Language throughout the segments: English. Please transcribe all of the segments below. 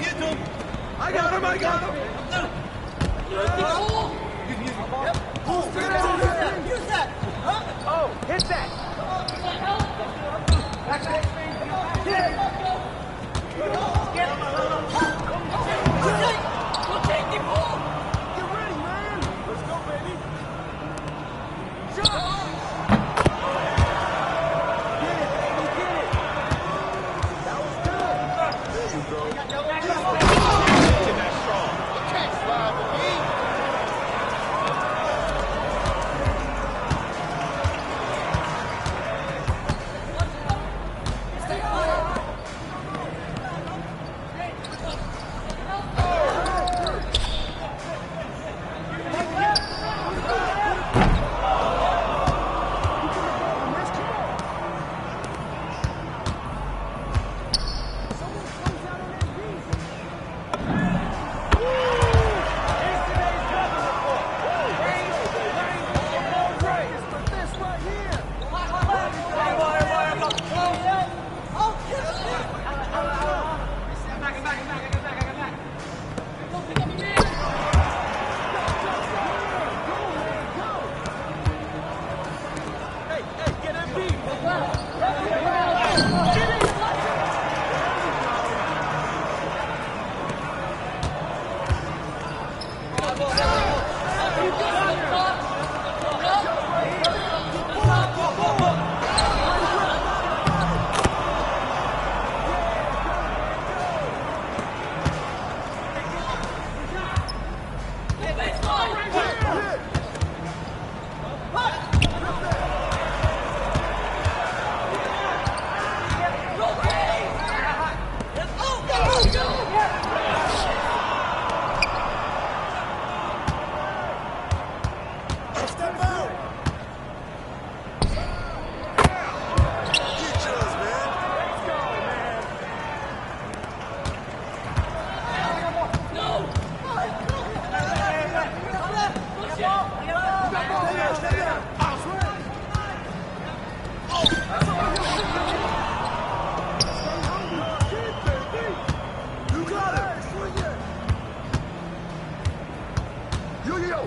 I got him! I got him! Use that! Oh, hit that! Back there. Take the ball! Get ready, man! Let's go, baby! Shot! Get it, baby, get it! That was good! There you go. Making that strong. You can't slide with me!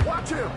Watch him!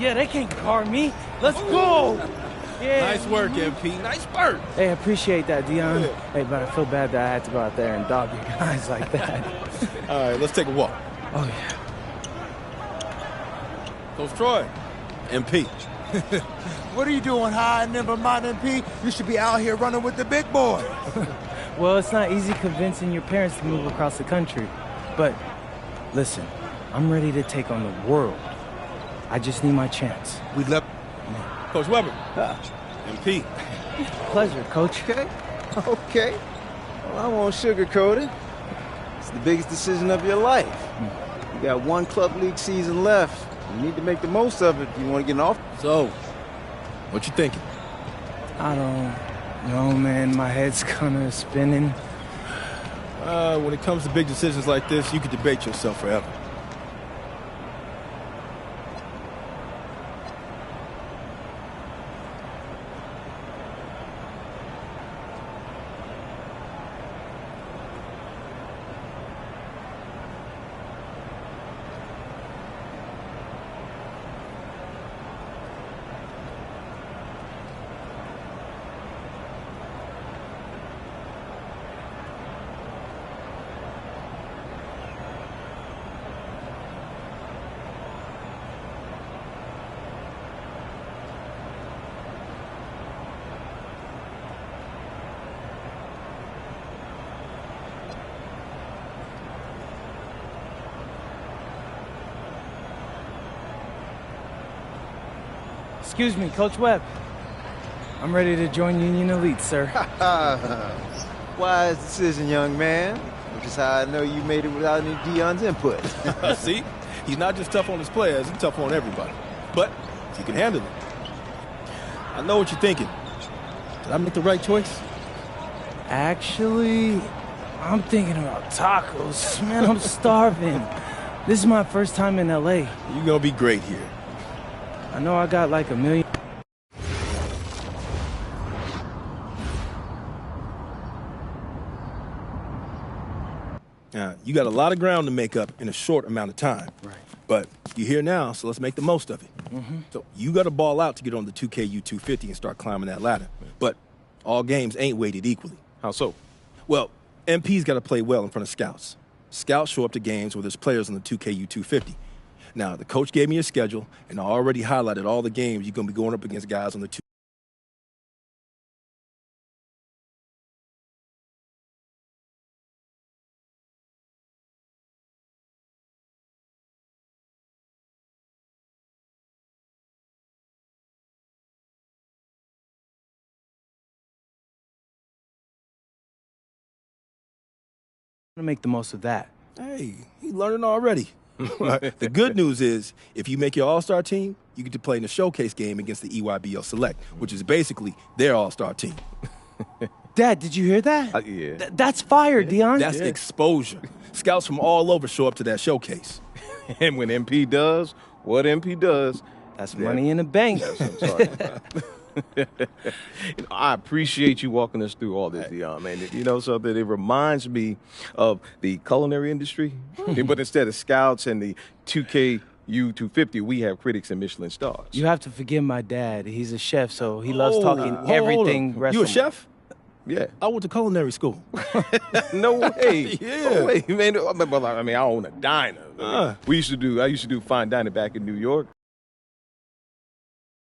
Yeah, they can't guard me. Let's go. Yeah. Nice work, MP. Nice work. Hey, I appreciate that, Dion. Hey, but I feel bad that I had to go out there and dog you guys like that. All right, let's take a walk. Oh, yeah. Coach Troy, MP. What are you doing, high number my MP? You should be out here running with the big boy. Well, it's not easy convincing your parents to move across the country. But listen, I'm ready to take on the world. I just need my chance. We'd love... Coach Weber. MP. Pleasure, Coach. Okay. Okay. Well, I won't sugarcoat it. It's the biggest decision of your life. You got one club league season left. You need to make the most of it if you want to get an offer. So, what you thinking? I don't know, man. My head's kind of spinning. When it comes to big decisions like this, you could debate yourself forever. Excuse me, Coach Webb. I'm ready to join Union Elite, sir. Wise decision, young man. Which is how I know you made it without any Dion's input. See? He's not just tough on his players, he's tough on everybody. But he can handle it. I know what you're thinking. Did I make the right choice? Actually, I'm thinking about tacos. Man, I'm starving. This is my first time in L.A. You're gonna be great here. I know I got like $1 million. You got a lot of ground to make up in a short amount of time. Right. But you're here now, so let's make the most of it. So you got to ball out to get on the 2KU250 and start climbing that ladder. But all games ain't weighted equally. How so? Well, MP's got to play well in front of scouts. Scouts show up to games where there's players on the 2KU250. Now, the coach gave me a schedule, and I already highlighted all the games you're going to be going up against guys on the 2. I'm gonna make the most of that. Hey, he's learning already. The good news is, if you make your all-star team, you get to play in the showcase game against the EYBL Select, which is basically their all-star team. Dad, did you hear that? Yeah. That's fire, Dion. That's exposure. Scouts from all over show up to that showcase. And when MP does what MP does, That's money in the bank. that's what I'm talking about. I appreciate you walking us through all this, Dion, man. You know something? It reminds me of the culinary industry, but instead of scouts and the 2K U250, we have critics and Michelin stars. You have to forgive my dad. He's a chef, so he loves Hold talking on. everything You a restaurant. chef? Yeah. I went to culinary school. No way. Yeah. No way, man. I mean, I own a diner. I used to do fine dining back in New York.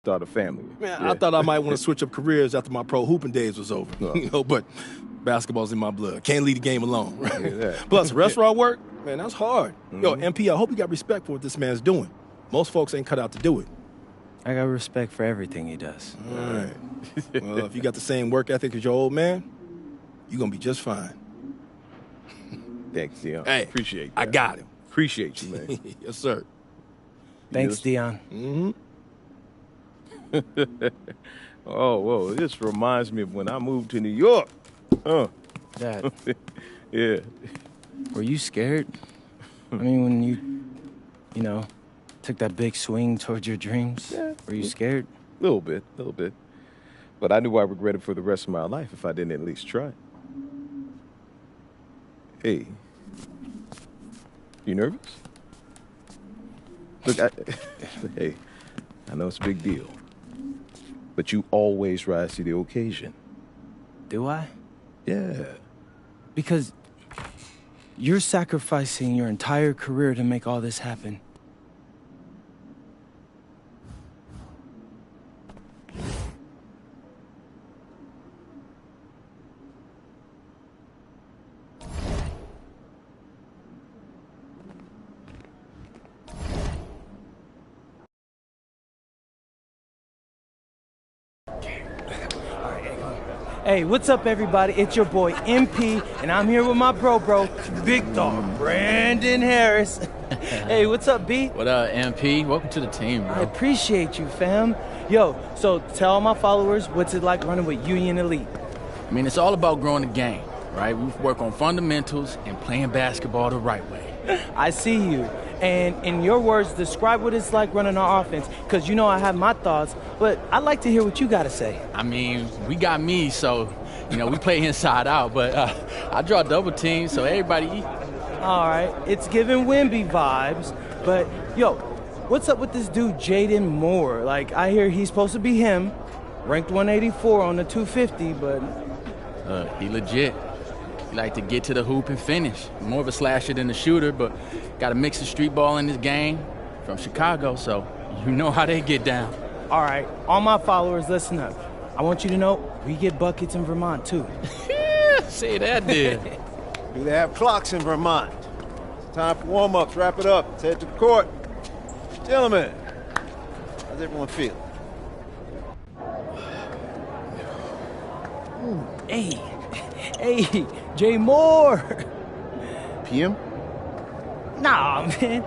Start a family. Man, Yeah. I thought I might want to switch up careers after my pro hooping days was over. But basketball's in my blood. Can't leave the game alone. Right? Yeah. Plus, restaurant work, man, that's hard. Yo, MP, I hope you got respect for what this man's doing. Most folks ain't cut out to do it. I got respect for everything he does. All right. Well, if you got the same work ethic as your old man, you're going to be just fine. Thanks, Dion. Hey, Appreciate I that. got him. Appreciate you, man. Yes, sir. Thanks, Yes. Dion. Mm-hmm. Oh, whoa. This reminds me of when I moved to New York. Dad, Yeah. were you scared? I mean, when you know, took that big swing towards your dreams, Yeah. were you scared? Little bit. But I knew I regretted for the rest of my life if I didn't at least try. Hey. You nervous? Look, hey, I know it's a big deal. But you always rise to the occasion. Do I? Yeah. Because you're sacrificing your entire career to make all this happen. Hey, what's up, everybody? It's your boy MP, and I'm here with my bro, big dog Brandon Harris. Hey, what's up, B? What up, MP? Welcome to the team, I bro. appreciate you, fam. Yo, so tell all my followers what's it like running with Union Elite. I mean, it's all about growing the game, right? We work on fundamentals and playing basketball the right way. I see you. And in your words, describe what it's like running our offense, because you know I have my thoughts, but I'd like to hear what you got to say. I mean, we got me, so, you know, we play inside out, but I draw double teams, so everybody eat. All right, it's giving Wimby vibes, but yo, what's up with this dude Jaden Moore? Like, I hear he's supposed to be him, ranked 184 on the 250, but He legit. He like to get to the hoop and finish. More of a slasher than a shooter, but got a mix of street ball in this game from Chicago, so you know how they get down. all right, all my followers, listen up. I want you to know we get buckets in Vermont too. Say that, did. Do they have clocks in Vermont? It's time for warm-ups. Wrap it up. Let's head to the court. Gentlemen, how's everyone feel? Hey, Jay Moore. PM? Nah, man.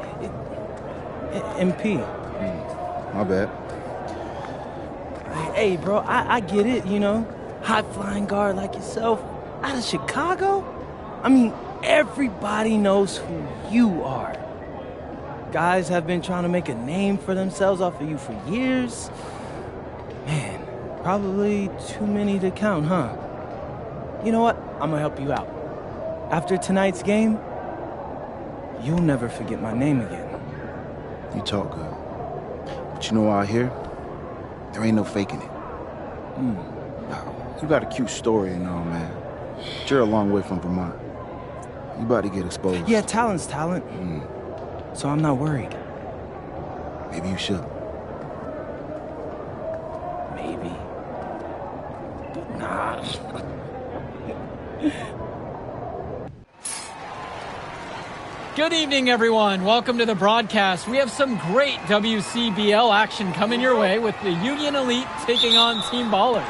MP. My bad. Hey, bro, I get it, you know. High-flying guard like yourself out of Chicago? I mean, everybody knows who you are. Guys have been trying to make a name for themselves off of you for years. Man, probably too many to count, huh? You know what? I'm gonna help you out. After tonight's game, you'll never forget my name again. You talk good. But you know out here, there ain't no faking it. You got a cute story and all, man. But you're a long way from Vermont. You about to get exposed. Yeah, talent's talent. So I'm not worried. Maybe you should. Maybe. Nah. Good evening, everyone. Welcome to the broadcast. We have some great WCBL action coming your way with the Union Elite taking on Team Ballers.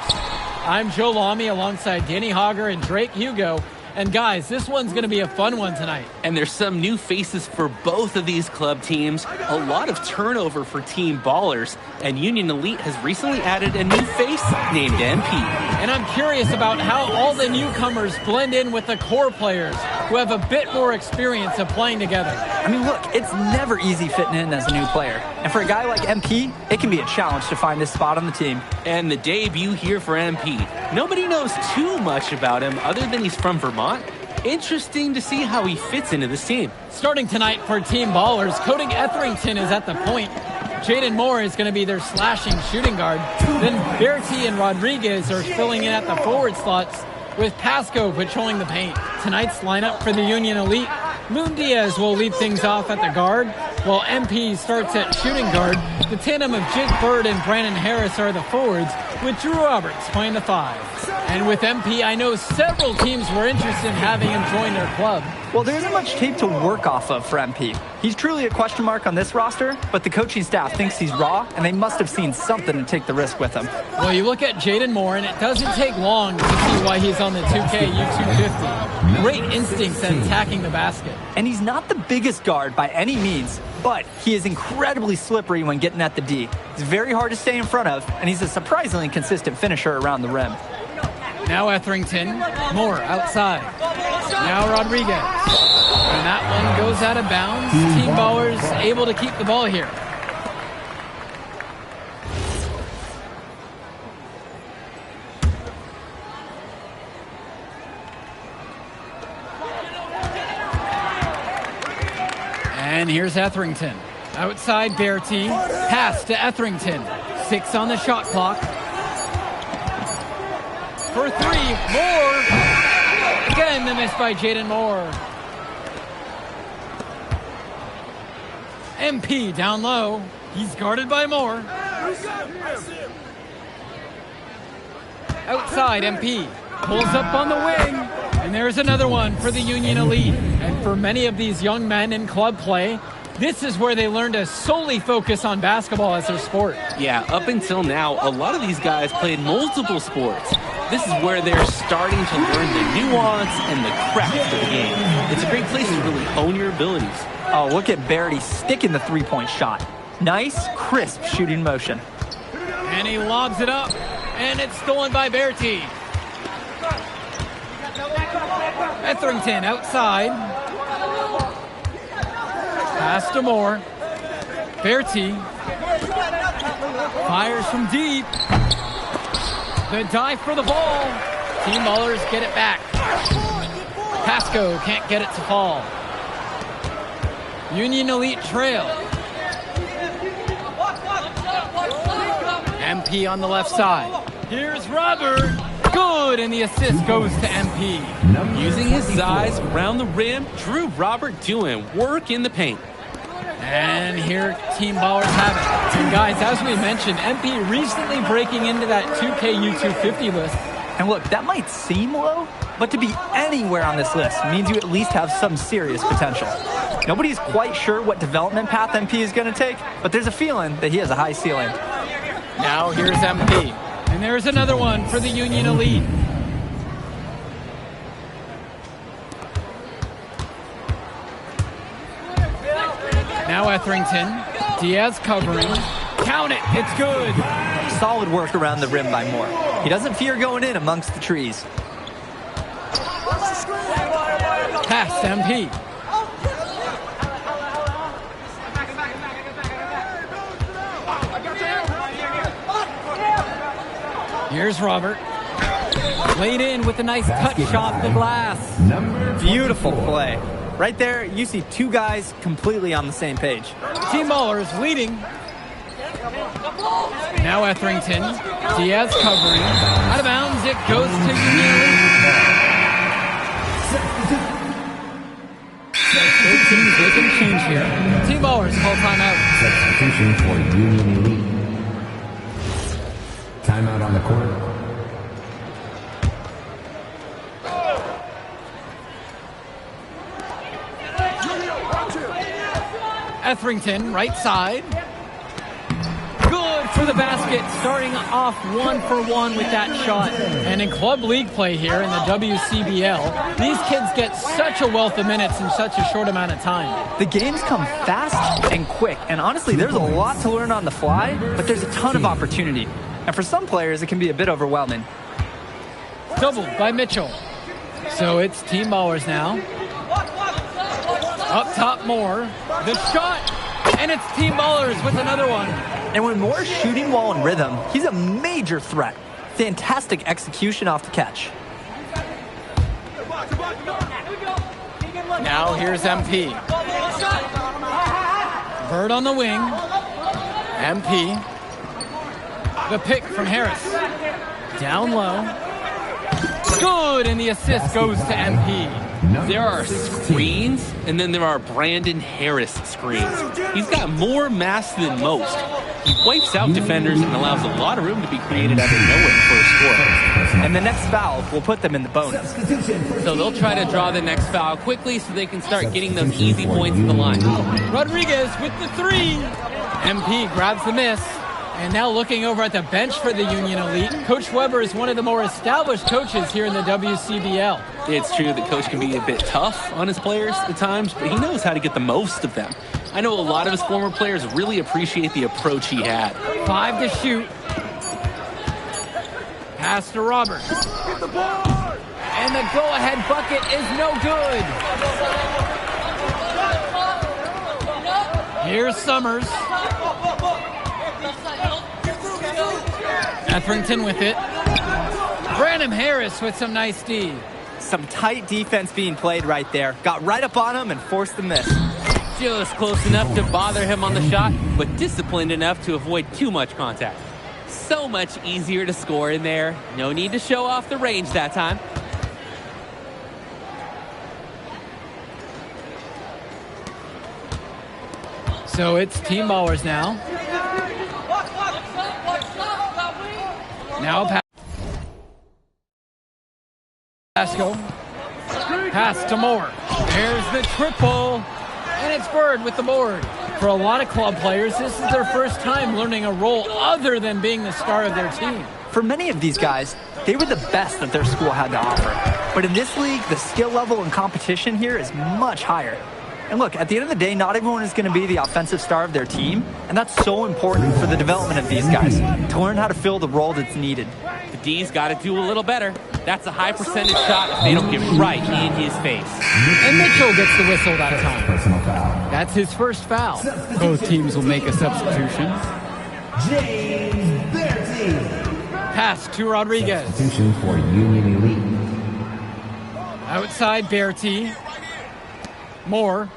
I'm Joe Lamy alongside Danny Hogger and Drake Hugo, And guys, this one's going to be a fun one tonight. And there's some new faces for both of these club teams. A lot of turnover for Team Ballers. And Union Elite has recently added a new face named MP. And I'm curious about how all the newcomers blend in with the core players who have a bit more experience of playing together. I mean, look, it's never easy fitting in as a new player. And for a guy like MP, it can be a challenge to find his spot on the team. And the debut here for MP. Nobody knows too much about him other than he's from Vermont. Interesting to see how he fits into this team. Starting tonight for Team Ballers, Cody Etherington is at the point. Jaden Moore is going to be their slashing shooting guard. Then Berti and Rodriguez are filling in at the forward slots, with Pasco patrolling the paint. Tonight's lineup for the Union Elite, Moon Diaz will lead things off at the guard, while MP starts at shooting guard. The tandem of Jake Bird and Brandon Harris are the forwards, with Drew Roberts playing the 5. And with MP, I know several teams were interested in having him join their club. Well, there isn't much tape to work off of for MP. He's truly a question mark on this roster, but the coaching staff thinks he's raw, and they must have seen something to take the risk with him. Well, you look at Jaden Moore, and it doesn't take long to see why he's on the 2K U250. Great instincts at attacking the basket. And he's not the biggest guard by any means, but he is incredibly slippery when getting at the D. He's very hard to stay in front of, and he's a surprisingly consistent finisher around the rim. Now Etherington, Moore outside. Now Rodriguez. And that one goes out of bounds. Team Ballers able to keep the ball here. And here's Etherington. Outside Berti. Pass to Etherington. 6 on the shot clock. For 3, Moore. Again, the miss by Jaden Moore. MP down low. He's guarded by Moore. Outside, MP pulls up on the wing. And there's another one for the Union Elite. And for many of these young men in club play, this is where they learn to solely focus on basketball as their sport. Yeah, up until now, a lot of these guys played multiple sports. This is where they're starting to learn the nuance and the craft of the game. It's a great place to really hone your abilities. Oh, look at Berti sticking the three-point shot. Nice, crisp shooting motion. And he lobs it up, and it's stolen by Berti. Etherington outside. Pass to Moore. Berti fires from deep. The dive for the ball. Team Ballers get it back. Pasco can't get it to fall. Union Elite trail. MP on the left side. Here's Robert. Good, and the assist goes to MP. Using his size around the rim, Drew Robert doing work in the paint. And here Team Ballers have it. And guys, as we mentioned, MP recently breaking into that 2K U250 list. And look, that might seem low, but to be anywhere on this list means you at least have some serious potential. Nobody's quite sure what development path MP is going to take, but there's a feeling that he has a high ceiling. Now here's MP. And there's another one for the Union Elite. Now Etherington. Diaz covering. Count it. It's good. Solid work around the rim by Moore. He doesn't fear going in amongst the trees. Pass to MP. Here's Robert. Laid in with a nice touch off the glass. Beautiful play. Right there, you see two guys completely on the same page. Team Ballers leading. Now Etherington. Diaz covering. Out of bounds, it goes to Union. Both teams making change here. Team Ballers call timeout. Substitution for Union Elite. Timeout on the court. Etherington, right side. Good for to the basket, starting off 1-for-1 with that shot. And in club league play here in the WCBL, these kids get such a wealth of minutes in such a short amount of time. The games come fast and quick, and honestly, there's a lot to learn on the fly, but there's a ton of opportunity. And for some players, it can be a bit overwhelming. Doubled by Mitchell. So it's team ballers now. Up top, Moore. The shot, and it's team ballers with another one. And when Moore's shooting while in rhythm, he's a major threat. Fantastic execution off the catch. Now here's MP. Bird on the wing. MP. The pick from Harris. Down low. Good, and the assist goes to MP. There are screens, and then there are Brandon Harris screens. He's got more mass than most. He wipes out defenders and allows a lot of room to be created out of nowhere for a score. And the next foul will put them in the bonus. So they'll try to draw the next foul quickly so they can start getting those easy points at the line. Rodriguez with the three. MP grabs the miss. And now looking over at the bench for the Union Elite, Coach Weber is one of the more established coaches here in the WCBL. It's true that Coach can be a bit tough on his players at times, but he knows how to get the most of them. I know a lot of his former players really appreciate the approach he had. 5 to shoot. Pass to Robert. And the go-ahead bucket is no good. Here's Summers. Etherington with it. Brandon Harris with some nice D. Some tight defense being played right there. Got right up on him and forced the miss. Just close enough to bother him on the shot, but disciplined enough to avoid too much contact. So much easier to score in there. No need to show off the range that time. So it's team ballers now. Now Pasco. Pass to Moore. There's the triple. And it's Bird with the board. For a lot of club players, this is their first time learning a role other than being the star of their team. For many of these guys, they were the best that their school had to offer. But in this league, the skill level and competition here is much higher. And look, at the end of the day, not everyone is going to be the offensive star of their team, and that's so important for the development of these guys, to learn how to fill the role that's needed. The D's got to do a little better. That's a high percentage shot if they don't get right in his face. And Mitchell gets the whistle that time. That's his first foul. Both teams will make a substitution. James Bertie. Pass to Rodriguez. Substitution for Union Elite. Outside Bertie. Moore.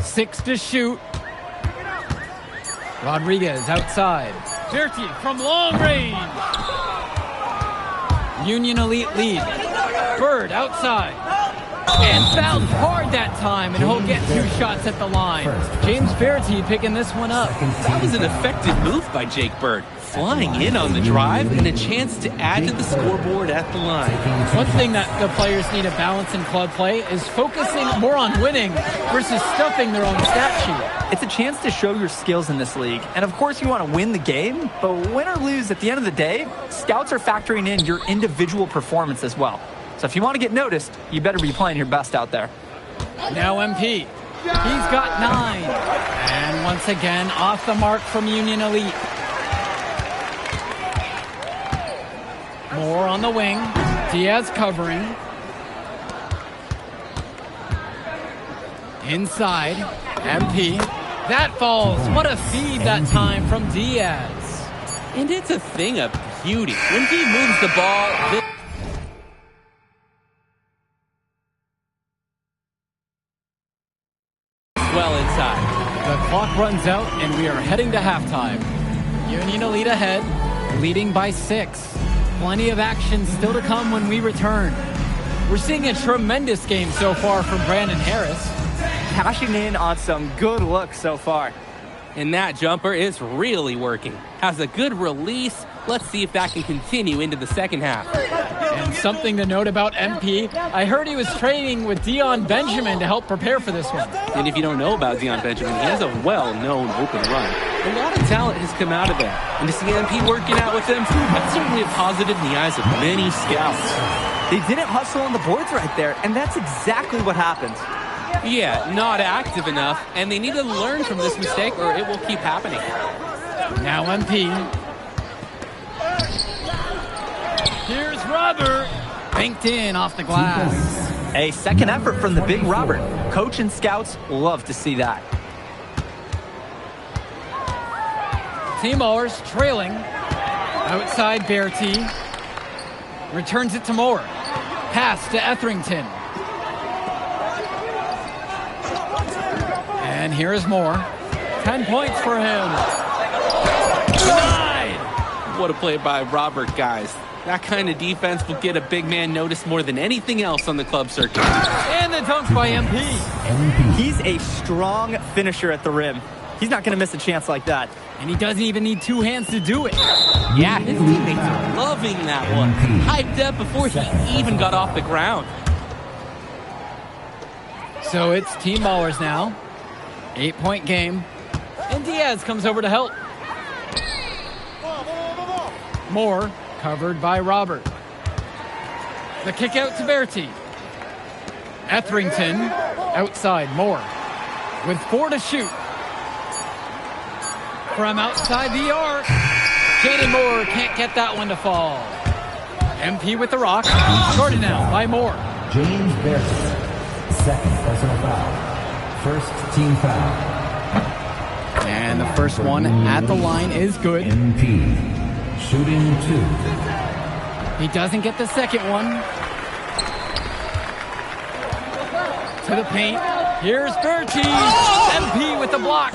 6 to shoot. Rodriguez outside. Bertie from long range. Union Elite lead. Bird outside. And fouled hard that time, and he'll get 2 shots at the line. James Bertie picking this one up. That was an effective move by Jake Bird. Flying in on the drive and a chance to add to the scoreboard at the line. One thing that the players need to balance in club play is focusing more on winning versus stuffing their own stat sheet. It's a chance to show your skills in this league. And of course you want to win the game, but win or lose, at the end of the day, scouts are factoring in your individual performance as well. So if you want to get noticed, you better be playing your best out there. Now MP. He's got 9. And once again, off the mark from Union Elite. Moore on the wing. Diaz covering. Inside. MP. That falls. What a feed that time from Diaz. And it's a thing of beauty. When he moves the ball... well inside. The clock runs out and we are heading to halftime. Union Elite ahead, leading by 6. Plenty of action still to come when we return. We're seeing a tremendous game so far from Brandon Harris. Cashing in on some good looks so far. And that jumper is really working. Has a good release, Let's see if that can continue into the second half. And something to note about MP, I heard he was training with Dion Benjamin to help prepare for this one. And if you don't know about Dion Benjamin, he has a well-known open run. A lot of talent has come out of that. And to see MP working out with them, that's certainly a positive in the eyes of many scouts. They didn't hustle on the boards right there, and that's exactly what happens. Yeah, not active enough, and they need to learn from this mistake or it will keep happening. Now MP. Here's Robert. Banked in off the glass. A second effort from the big Robert. Coach and scouts love to see that. T-Mowers trailing. Outside Bertie. Returns it to Moore. Pass to Etherington. And here is Moore. 10 points for him. Denied. What a play by Robert, guys. That kind of defense will get a big man noticed more than anything else on the club circuit. And the dunk by MP. He's a strong finisher at the rim. He's not going to miss a chance like that. And he doesn't even need two hands to do it. Yeah, his teammates are loving that one. Hyped up before he even got off the ground. So it's Team Ballers now. 8-point game. And Diaz comes over to help. Moore covered by Robert. The kick out to Bertie. Etherington outside Moore with 4 to shoot. From outside the arc. Jaden Moore can't get that one to fall. MP with the rock. Guarded now by Moore. James Bertie, second personal foul. First team foul. And the first one at the line is good. MP, shooting 2. He doesn't get the second one. To the paint. Here's Bertie. MP with the block.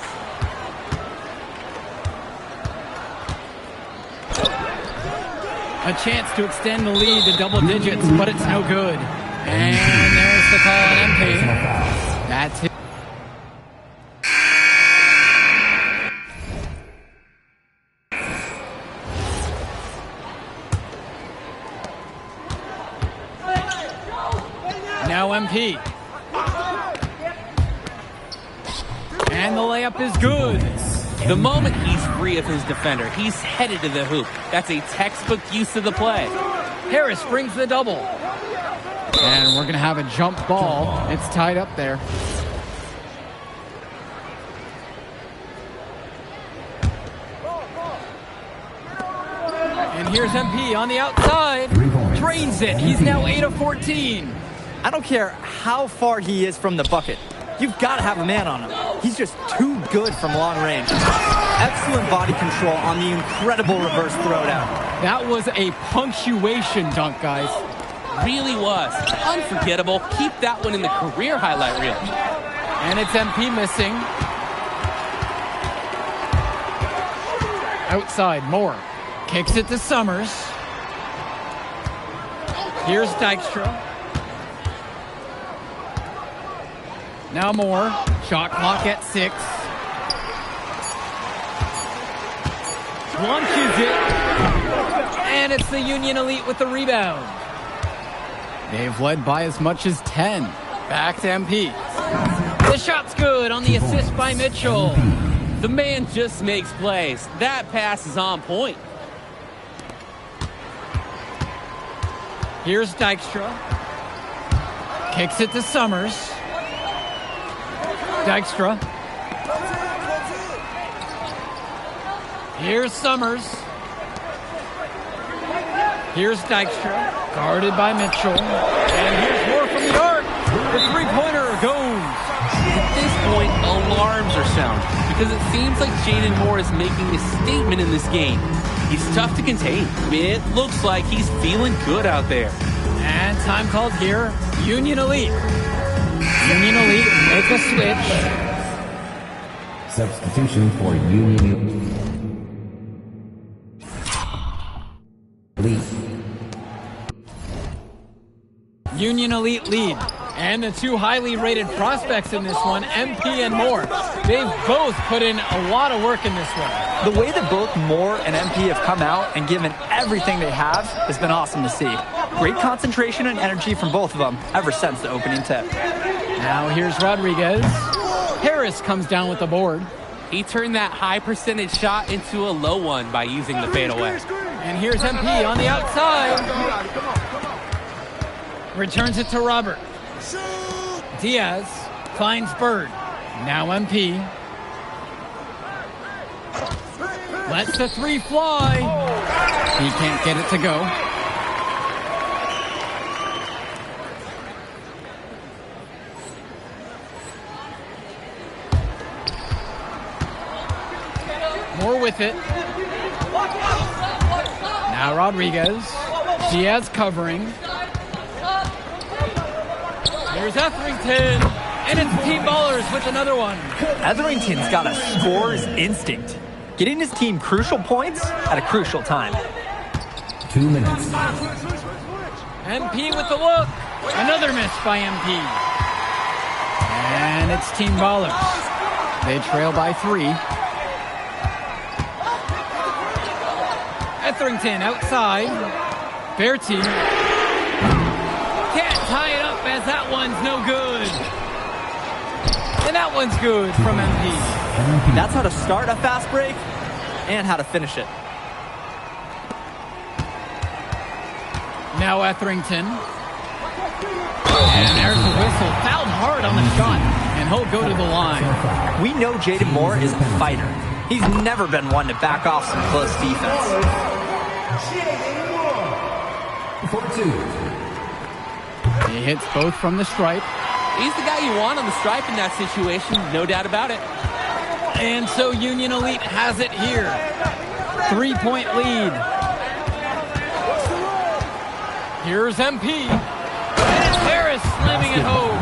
A chance to extend the lead to double digits, but it's no good. And there's the call on MP. That's it. Now MP. And the layup is good. The moment he's free of his defender, he's headed to the hoop. That's a textbook use of the play. Harris brings the double. And we're going to have a jump ball. It's tied up there. And here's MP on the outside. Drains it. He's now 8 of 14. I don't care how far he is from the bucket. You've got to have a man on him. He's just too good from long range. Excellent body control on the incredible reverse throwdown. That was a punctuation dunk, guys. Really was. Unforgettable. Keep that one in the career highlight reel. And it's MP missing. Outside, Moore. Kicks it to Summers. Here's Dykstra. Now Moore. Shot clock at 6. Launches it. And it's the Union Elite with the rebound. They've led by as much as 10. Back to MP. The shot's good on the assist by Mitchell. The man just makes plays. That pass is on point. Here's Dykstra. Kicks it to Summers. Dykstra. Here's Summers. Here's Dykstra. Guarded by Mitchell. And here's Moore from the arc. The three-pointer goes. At this point, alarms are sounding because it seems like Jaden Moore is making a statement in this game. He's tough to contain. It looks like he's feeling good out there. And time called here. Union Elite. Union Elite make a switch. Substitution for Union Elite. Union Elite lead. And the two highly rated prospects in this one, MP and Moore. They've both put in a lot of work in this one. The way that both Moore and MP have come out and given everything they have has been awesome to see. Great concentration and energy from both of them ever since the opening tip. Now here's Rodriguez. Harris comes down with the board. He turned that high percentage shot into a low one by using the fadeaway. And here's MP on the outside. Returns it to Robert. Diaz finds Bird. Now MP. Lets the three fly. He can't get it to go. Moore with it. Now Rodriguez. Diaz covering. Here's Etherington. And it's Team Ballers with another one. Etherington's got a scorer's instinct, getting his team crucial points at a crucial time. 2 minutes. MP with the look. Another miss by MP. And it's Team Ballers. They trail by 3. Etherington outside. Bertie. Can't tie it up as that one's no good. And that one's good from MP. That's how to start a fast break and how to finish it. Now Etherington. And there's the whistle. Fouled hard on the shot. And he'll go to the line. We know Jaden Moore is a fighter. He's never been one to back off some close defense. For 2. He hits both from the stripe. He's the guy you want on the stripe in that situation, no doubt about it. And so Union Elite has it here. 3-point lead. Here's MP. And it's Harris slamming it home.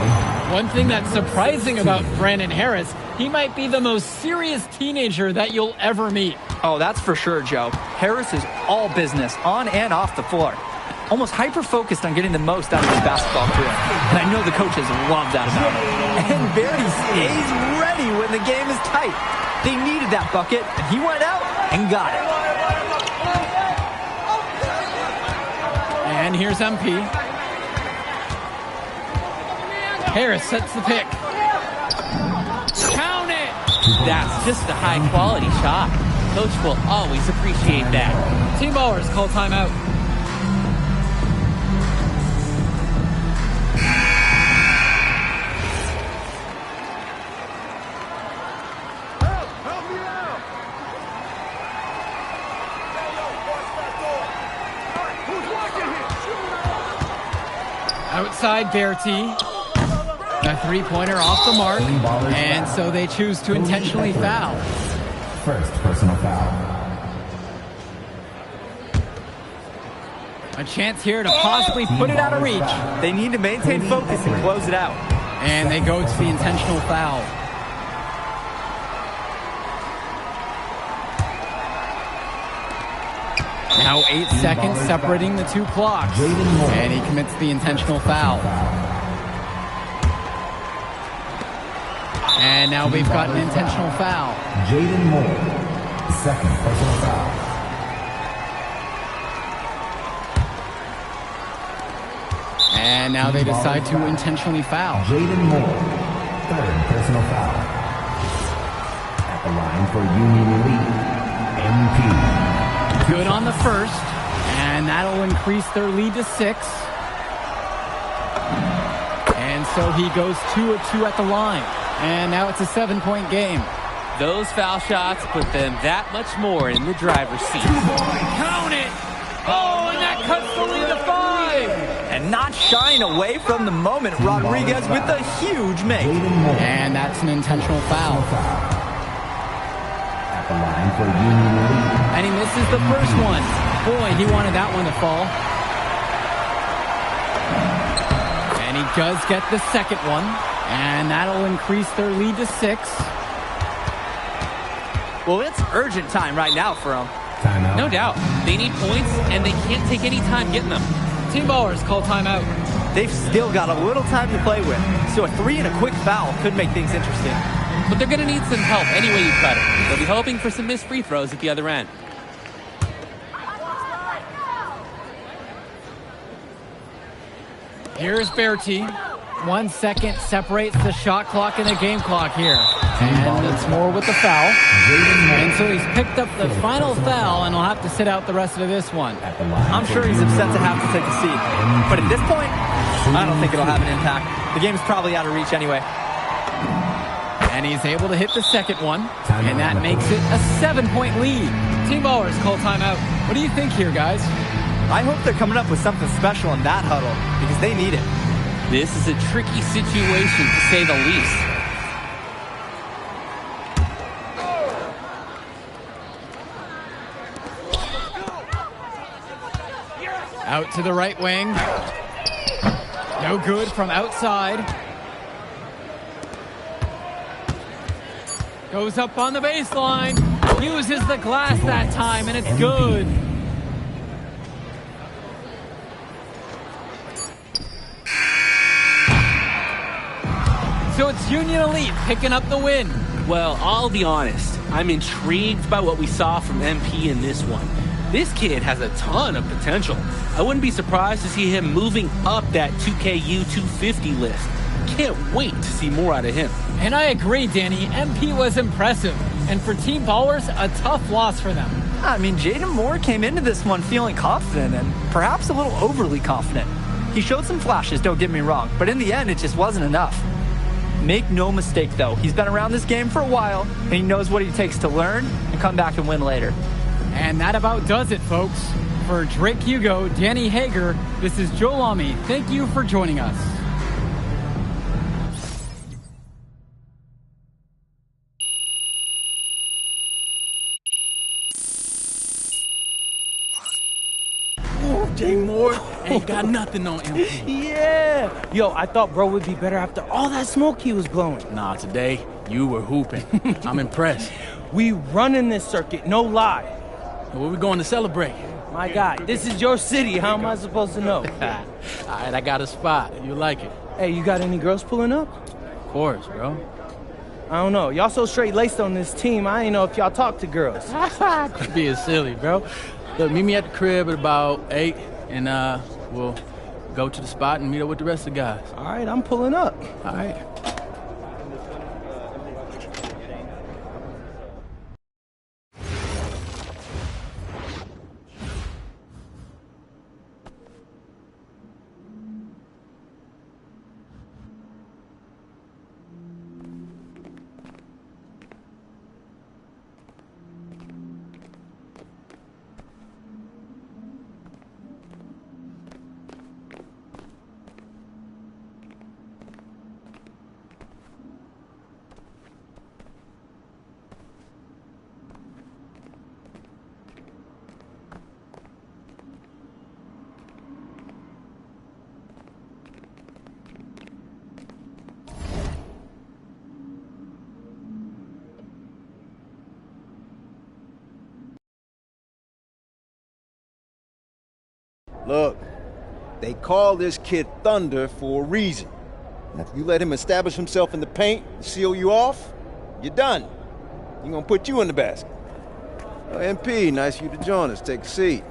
One thing that's surprising about Brandon Harris, he might be the most serious teenager that you'll ever meet. Oh, that's for sure, Joe. Harris is all business on and off the floor. Almost hyper-focused on getting the most out of his basketball career. And I know the coaches love that about him. And Verity stays ready when the game is tight. They needed that bucket, and he went out and got it. And here's MP. Harris sets the pick. Count it! That's just a high-quality shot. Coach will always appreciate that. Team Ballers call timeout. Outside Bertie. A three-pointer off the mark. And so they choose to intentionally foul. First personal foul. A chance here to possibly put it out of reach. They need to maintain focus and close it out. And they go to the intentional foul. Now 8 seconds separating the two clocks. And he commits the intentional foul. And now we've got an intentional foul. Jaden Moore, second personal foul. And now they decide to intentionally foul. Jaden Moore, third personal foul. At the line for Union Elite, MP. Good on the first, and that'll increase their lead to 6. And so he goes 2 of 2 at the line. And now it's a 7-point game. Those foul shots put them that much more in the driver's seat. Count it! Oh, and that cuts the lead to 5! And not shying away from the moment, Rodriguez with a huge make. And that's an intentional foul. At the line for Union Elite. And he misses the first one. Boy, he wanted that one to fall. And he does get the second one. And that'll increase their lead to 6. Well, it's urgent time right now for them. Timeout. No doubt. They need points, and they can't take any time getting them. Team Ballers call timeout. They've still got a little time to play with, so a 3 and a quick foul could make things interesting. but they're going to need some help any way you cut it. They'll be hoping for some missed free throws at the other end. Here's Berti. 1 second separates the shot clock and the game clock here. And it's Moore with the foul. And so he's picked up the final foul, and he'll have to sit out the rest of this one. I'm sure he's upset to have to take a seat. But at this point, I don't think it'll have an impact. The game's probably out of reach anyway. And he's able to hit the second one, and that makes it a 7-point lead. Team Ballers call timeout. What do you think here, guys? I hope they're coming up with something special in that huddle, because they need it. This is a tricky situation, to say the least. Out to the right wing. No good from outside. Goes up on the baseline. Uses the glass that time, and it's good. So it's Union Elite picking up the win. Well, I'll be honest. I'm intrigued by what we saw from MP in this one. This kid has a ton of potential. I wouldn't be surprised to see him moving up that 2KU 250 list. Can't wait to see more out of him. And I agree, Danny. MP was impressive. And for Team Ballers, a tough loss for them. I mean, Jaden Moore came into this one feeling confident and perhaps a little overly confident. He showed some flashes, don't get me wrong, but in the end, it just wasn't enough. Make no mistake, though. He's been around this game for a while, and he knows what it takes to learn and come back and win later. And that about does it, folks. For Drake Hugo, Danny Hager, this is Joe Lamy. Thank you for joining us. Jay Moore. Ain't got nothing on MP. Yeah. Yo, I thought bro would be better after all that smoke he was blowing. Nah, today, you were hooping. I'm impressed. We running this circuit, no lie. Where we going to celebrate? My God, this is your city. How am I supposed to know? All right, I got a spot. You like it? Hey, you got any girls pulling up? Of course, bro. I don't know. Y'all so straight-laced on this team, I ain't know if y'all talk to girls. Quit being silly, bro. Look, meet me at the crib at about 8, and we'll go to the spot and meet up with the rest of the guys. All right, I'm pulling up. All right. Look, they call this kid Thunder for a reason. And if you let him establish himself in the paint and seal you off, you're done. He's gonna put you in the basket. Oh, MP, nice of you to join us. Take a seat.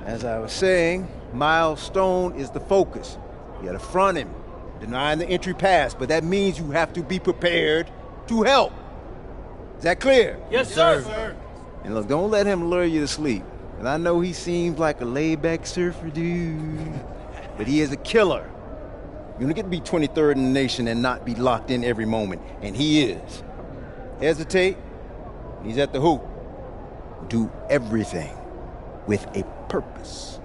As I was saying, Miles Stone is the focus. You gotta front him, denying the entry pass, but that means you have to be prepared to help. Is that clear? Yes, sir. And look, don't let him lure you to sleep. And I know he seems like a laid-back surfer dude, but he is a killer. You don't get to be 23rd in the nation and not be locked in every moment, and he is. Hesitate, he's at the hoop. Do everything with a purpose.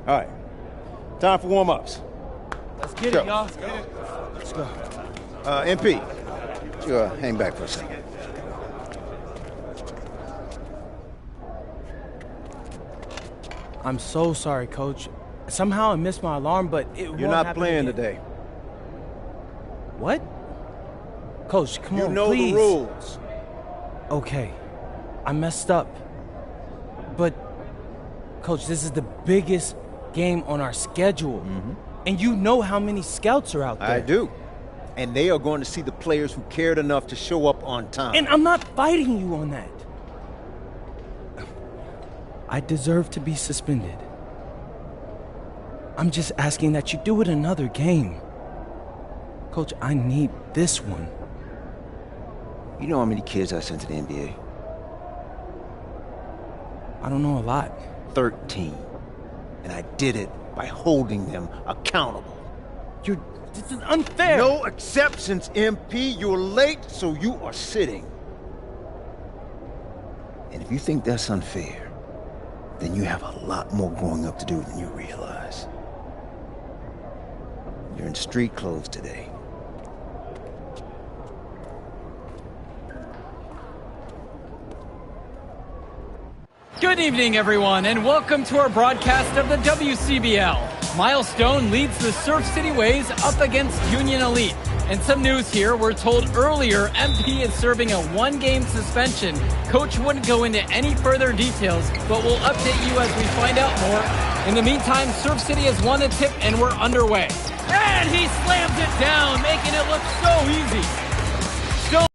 All right, time for warm-ups. Let's get it, y'all. Let's go. MP, you hang back for a second. I'm so sorry, Coach. Somehow I missed my alarm, but it won't You're not happen playing again. today. What? Coach, come on, You know please. the rules. Okay, I messed up. But, Coach, this is the biggest game on our schedule. And you know how many scouts are out there. I do. And they are going to see the players who cared enough to show up on time. And I'm not fighting you on that. I deserve to be suspended. I'm just asking that you do it another game. Coach, I need this one. You know how many kids I sent to the NBA? I don't know a lot. 13. And I did it by holding them accountable. This is unfair. No exceptions, MP. You're late, so you are sitting. And if you think that's unfair, then you have a lot more growing up to do than you realize. You're in street clothes today. Good evening, everyone, and welcome to our broadcast of the WCBL. Milestone leads the Surf City Waves up against Union Elite. And some news here, we're told earlier MP is serving a one-game suspension. Coach wouldn't go into any further details, but we'll update you as we find out more. In the meantime, Surf City has won the tip and we're underway. And he slams it down, making it look so easy. Stone.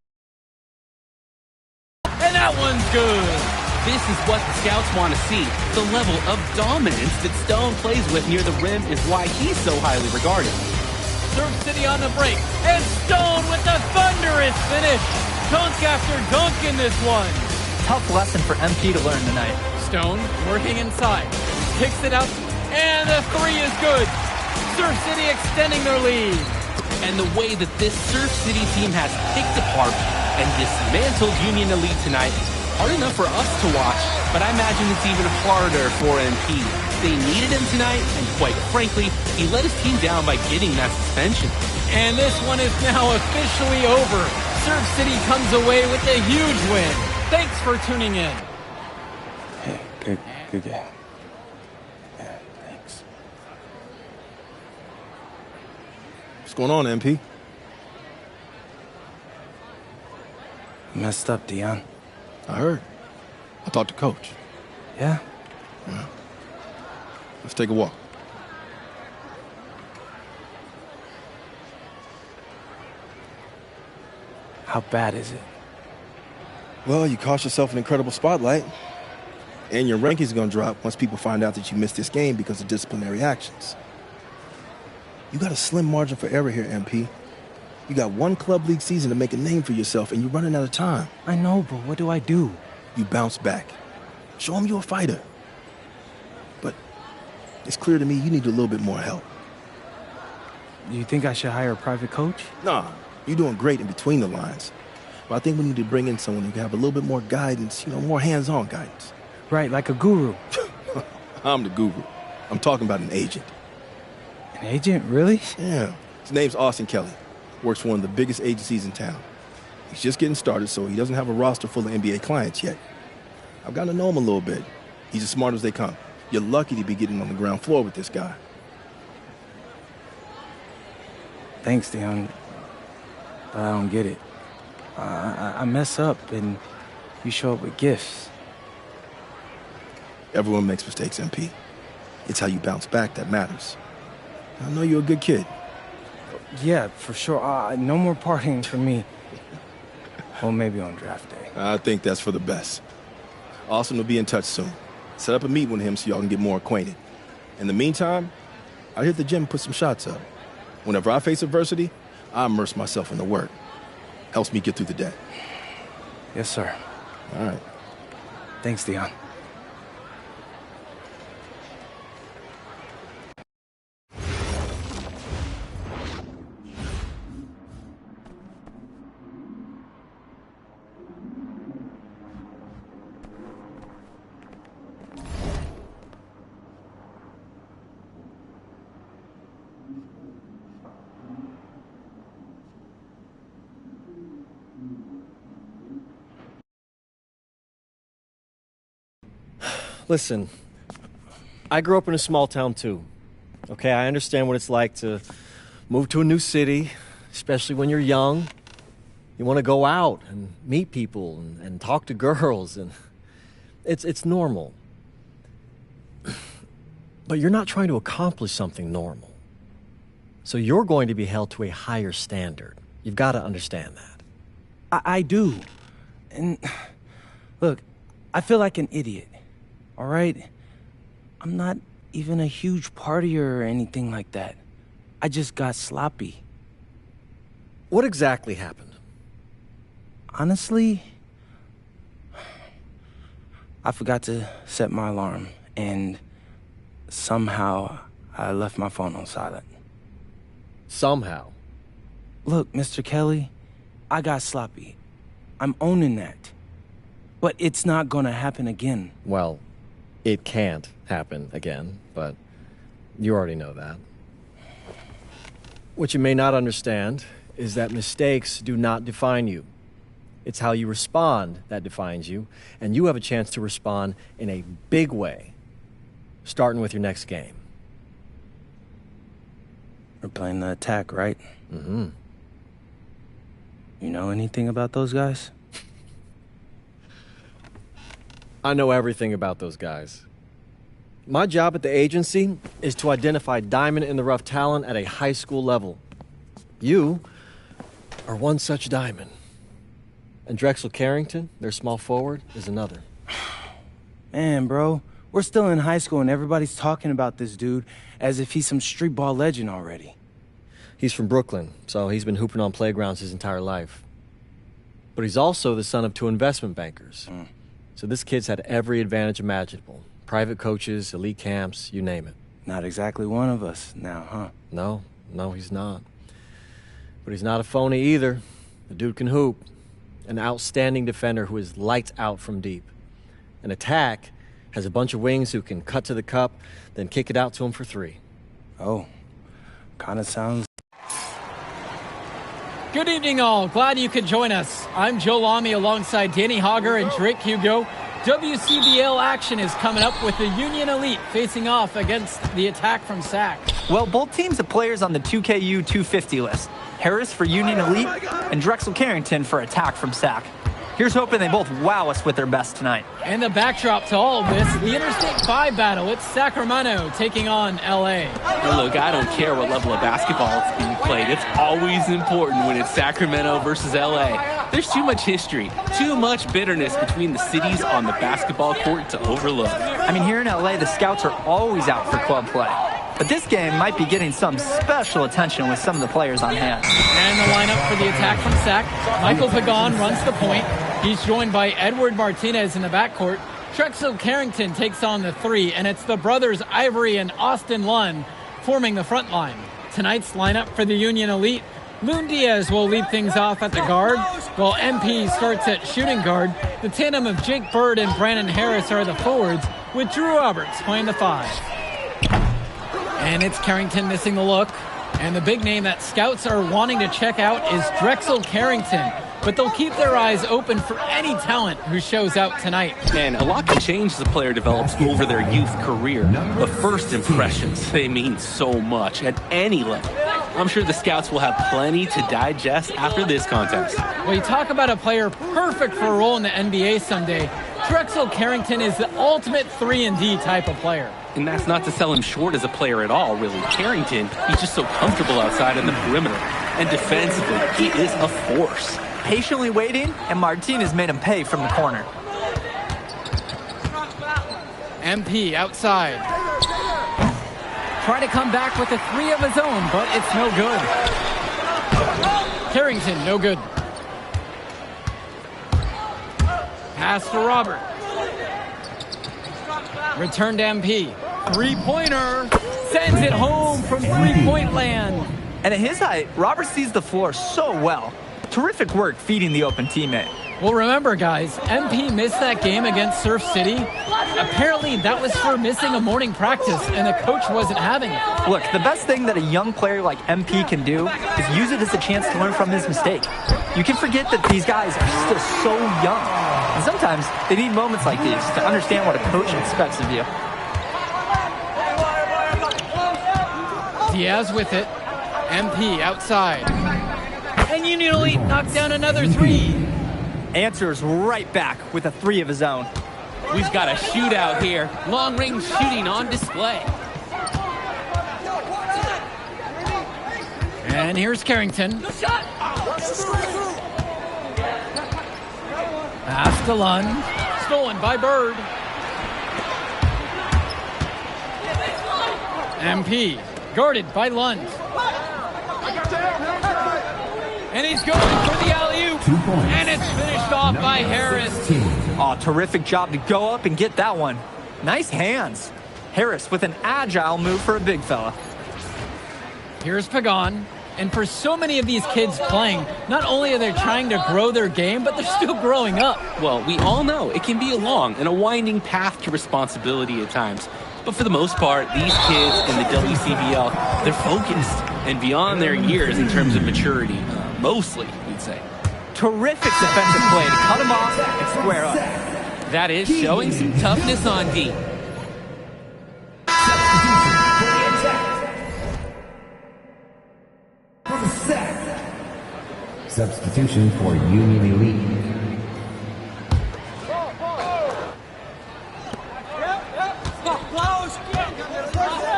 And that one's good. This is what the scouts want to see. The level of dominance that Stone plays with near the rim is why he's so highly regarded. Surf City on the break, and Stone with the thunderous finish. Dunk after dunk in this one. Tough lesson for MP to learn tonight. Stone working inside, kicks it out, and the three is good. Surf City extending their lead. And the way that this Surf City team has picked apart and dismantled Union Elite tonight, hard enough for us to watch, but I imagine it's even harder for MP. They needed him tonight, and quite frankly, he let his team down by getting that suspension. And this one is now officially over. Surf City comes away with a huge win. Thanks for tuning in. Hey, good game. Yeah, thanks. What's going on, MP? Messed up, Dion. I heard. I talked to Coach. Yeah? Yeah. Let's take a walk. How bad is it? Well, you cost yourself an incredible spotlight. And your ranking's gonna drop once people find out that you missed this game because of disciplinary actions. You got a slim margin for error here, MP. You got one club league season to make a name for yourself, and you're running out of time. I know, but what do I do? You bounce back. Show them you're a fighter. But it's clear to me you need a little bit more help. Do you think I should hire a private coach? Nah, you're doing great in between the lines. But I think we need to bring in someone who can have a little bit more guidance, more hands-on guidance. Right, like a guru. I'm the guru. I'm talking about an agent. An agent, really? Yeah. His name's Austin Kelly. Works for one of the biggest agencies in town. He's just getting started, so he doesn't have a roster full of NBA clients yet. I've gotten to know him a little bit. He's as smart as they come. You're lucky to be getting on the ground floor with this guy. Thanks, Dion. But I don't get it. I mess up, and you show up with gifts. Everyone makes mistakes, MP. It's how you bounce back that matters. I know you're a good kid. Yeah, for sure. No more partying for me. Well, maybe on draft day. I think that's for the best. Austin will be in touch soon. Set up a meet with him so y'all can get more acquainted. In the meantime, I'll hit the gym and put some shots up. Whenever I face adversity, I immerse myself in the work. Helps me get through the day. Yes, sir. All right. Thanks, Dion. Listen, I grew up in a small town too. Okay, I understand what it's like to move to a new city, especially when you're young. You want to go out and meet people and talk to girls, and it's normal. But you're not trying to accomplish something normal. So you're going to be held to a higher standard. You've got to understand that. I do. And look, I feel like an idiot, all right? I'm not even a huge partier or anything like that. I just got sloppy. What exactly happened? Honestly, I forgot to set my alarm, and somehow I left my phone on silent. Somehow? Look, Mr. Kelly, I got sloppy. I'm owning that. But it's not gonna happen again. Well, it can't happen again, but you already know that. What you may not understand is that mistakes do not define you. It's how you respond that defines you, and you have a chance to respond in a big way, starting with your next game. We're playing the Attack, right? Mm-hmm. You know anything about those guys? I know everything about those guys. My job at the agency is to identify diamond-in-the-rough talent at a high school level. You are one such diamond. And Drexel Carrington, their small forward, is another. Man, bro, we're still in high school and everybody's talking about this dude as if he's some street ball legend already. He's from Brooklyn, so he's been hooping on playgrounds his entire life. But he's also the son of 2 investment bankers. So this kid's had every advantage imaginable. Private coaches, elite camps, you name it. Not exactly one of us now, huh? No, he's not. But he's not a phony either. The dude can hoop. An outstanding defender who is lights out from deep. An Attack has a bunch of wings who can cut to the cup, then kick it out to him for 3. Oh, kind of sounds... Good evening, all. Glad you could join us. I'm Joe Lamy alongside Danny Hogger and Drake Hugo. WCBL action is coming up with the Union Elite facing off against the Attack from SAC. Well, both teams have players on the 2KU 250 list. Harris for Union Elite and Drexel Carrington for Attack from SAC. Here's hoping they both wow us with their best tonight. And the backdrop to all of this, the Interstate 5 battle. It's Sacramento taking on LA. Well, look, I don't care what level of basketball it's being played. It's always important when it's Sacramento versus LA. There's too much history, too much bitterness between the cities on the basketball court to overlook. I mean, here in LA, the scouts are always out for club play. But this game might be getting some special attention with some of the players on hand. And the lineup for the Attack from SAC. Michael Pagan runs the point. He's joined by Edward Martinez in the backcourt. Drexel Carrington takes on the 3, and it's the brothers Ivory and Austin Lunn forming the front line. Tonight's lineup for the Union Elite. Loon Diaz will lead things off at the guard, while MP starts at shooting guard. The tandem of Jake Bird and Brandon Harris are the forwards, with Drew Roberts playing the 5. And it's Carrington missing the look. And the big name that scouts are wanting to check out is Drexel Carrington. But they'll keep their eyes open for any talent who shows out tonight. And a lot can change as a player develops over their youth career. But first impressions, they mean so much at any level. I'm sure the scouts will have plenty to digest after this contest. Well, you talk about a player perfect for a role in the NBA someday. Drexel Carrington is the ultimate 3-and-D type of player. And that's not to sell him short as a player at all, really. Carrington, he's just so comfortable outside on the perimeter. And defensively, he is a force. Patiently waiting, and Martinez made him pay from the corner. MP outside. Try to come back with a 3 of his own, but it's no good. Carrington, no good. Pass to Robert. Return to MP. 3-pointer. Sends it home from 3-point land. And at his height, Robert sees the floor so well. Terrific work feeding the open teammate. Well, remember, guys, MP missed that game against Surf City. Apparently, that was for missing a morning practice, and the coach wasn't having it. Look, the best thing that a young player like MP can do is use it as a chance to learn from his mistake. You can forget that these guys are still so young. And sometimes they need moments like these to understand what a coach expects of you. Diaz with it. MP outside. And Union Elite knocks down another 3. Answers right back with a 3 of his own. We've got a shootout here. Long-range shooting on display. And here's Carrington. Pass to Lund. Stolen by Bird. MP guarded by Lund. And he's going for the alley-oop. And it's finished off by Harris. Oh, terrific job to go up and get that one. Nice hands. Harris with an agile move for a big fella. Here's Pagan. And for so many of these kids playing, not only are they trying to grow their game, but they're still growing up. Well, we all know it can be a long and a winding path to responsibility at times. But for the most part, these kids in the WCBL, they're focused and beyond their years in terms of maturity. Mostly, we'd say. Terrific defensive play to cut him off and square up. That is showing some toughness on D. Substitution for Union Elite.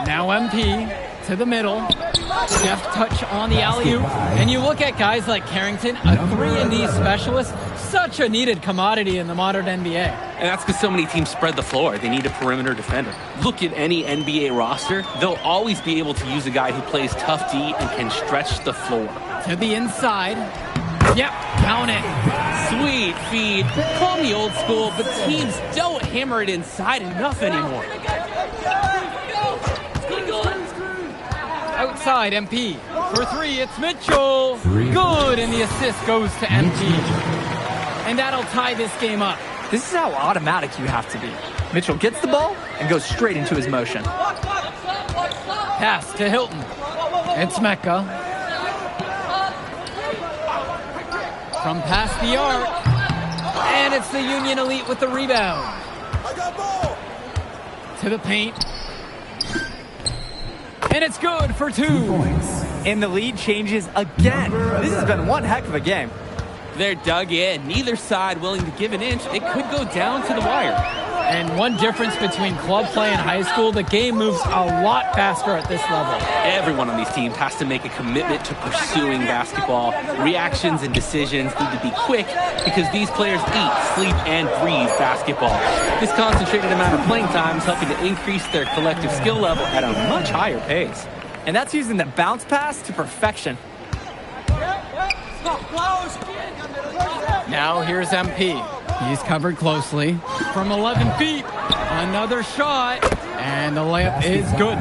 Now MP to the middle. Deft touch on the alley-oop. And you look at guys like Carrington, a 3-and-D specialist, such a needed commodity in the modern NBA. And that's because so many teams spread the floor. They need a perimeter defender. Look at any NBA roster. They'll always be able to use a guy who plays tough D and can stretch the floor. To the inside. Yep, count it. Sweet feed. Call me old school, but teams don't hammer it inside enough anymore. Outside MP. For three, it's Mitchell. Good, and the assist goes to MP. And that'll tie this game up. This is how automatic you have to be. Mitchell gets the ball and goes straight into his motion. Pass to Hilton. It's Mecca. From past the arc. And it's the Union Elite with the rebound. To the paint. And it's good for 2. And the lead changes again. This has been one heck of a game. They're dug in. Neither side willing to give an inch. It could go down to the wire. And one difference between club play and high school, the game moves a lot faster at this level. Everyone on these teams has to make a commitment to pursuing basketball. Reactions and decisions need to be quick because these players eat, sleep, and breathe basketball. This concentrated amount of playing time is helping to increase their collective skill level at a much higher pace. And that's using the bounce pass to perfection. Now here's MP. He's covered closely. From 11 feet, another shot, and the layup is good.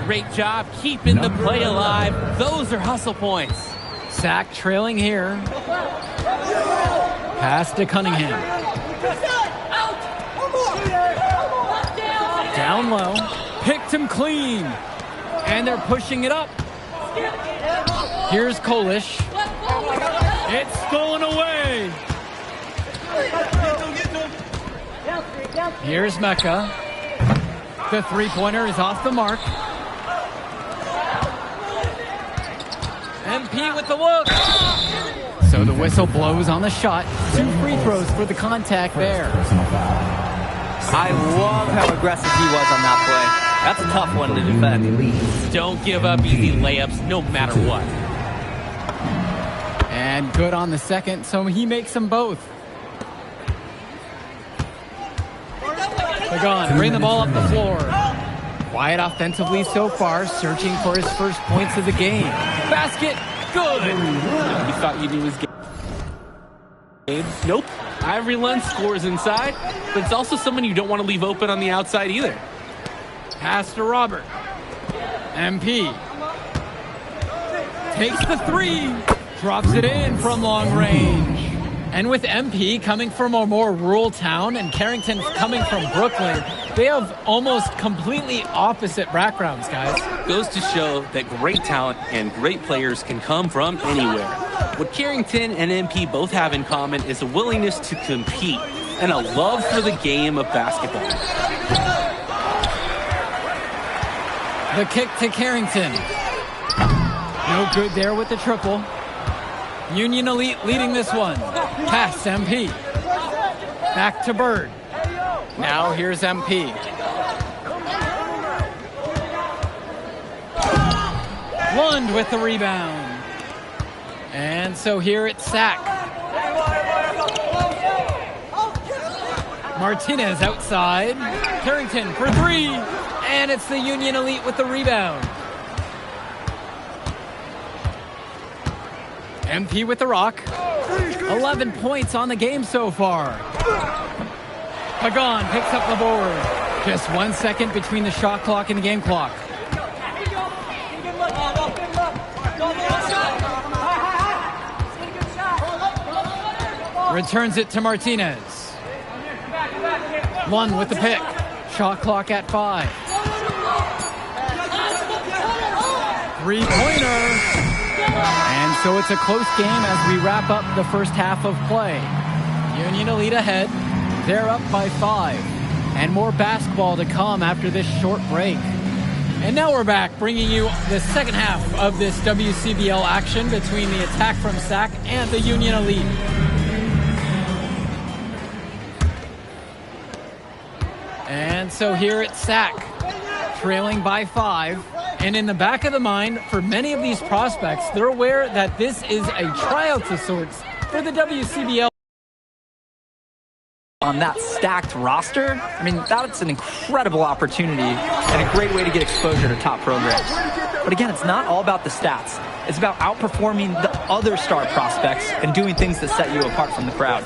Great job keeping the play alive. Those are hustle points. Sack trailing here. Pass to Cunningham. Down low. Picked him clean. And they're pushing it up. Here's Kolish. It's stolen away. Here's Mecca. The three-pointer is off the mark. MP with the look. So the whistle blows on the shot. 2 free throws for the contact there. I love how aggressive he was on that play. That's a tough one to defend. Don't give up easy layups no matter what. And good on the second, so he makes them both. Pagan, bring the ball up the floor. Quiet offensively so far, searching for his first points of the game. Basket, good. You thought you knew his game. Nope. Ivory Lund scores inside, but it's also someone you don't want to leave open on the outside either. Pass to Robert. MP takes the 3, drops it in from long range. And with MP coming from a more rural town and Carrington coming from Brooklyn, they have almost completely opposite backgrounds, guys. Goes to show that great talent and great players can come from anywhere. What Carrington and MP both have in common is a willingness to compete and a love for the game of basketball. The kick to Carrington. No good there with the triple. Union Elite leading this one. Pass MP. Back to Bird. Now here's MP. Lund with the rebound. And so here it's Sack. Martinez outside. Carrington for three. And it's the Union Elite with the rebound. MP with the rock. 11 points on the game so far. Pagan picks up the board. Just 1 second between the shot clock and the game clock. Returns it to Martinez. Lund with the pick. Shot clock at 5. Three-pointer. And so it's a close game as we wrap up the first half of play. Union Elite ahead. They're up by 5. And more basketball to come after this short break. And now we're back, bringing you the second half of this WCBL action between the attack from Sac and the Union Elite. And so here it's Sac, trailing by 5. And in the back of the mind, for many of these prospects, they're aware that this is a tryout of sorts for the WCBL. On that stacked roster, I mean, that's an incredible opportunity and a great way to get exposure to top programs. But again, it's not all about the stats. It's about outperforming the other star prospects and doing things that set you apart from the crowd.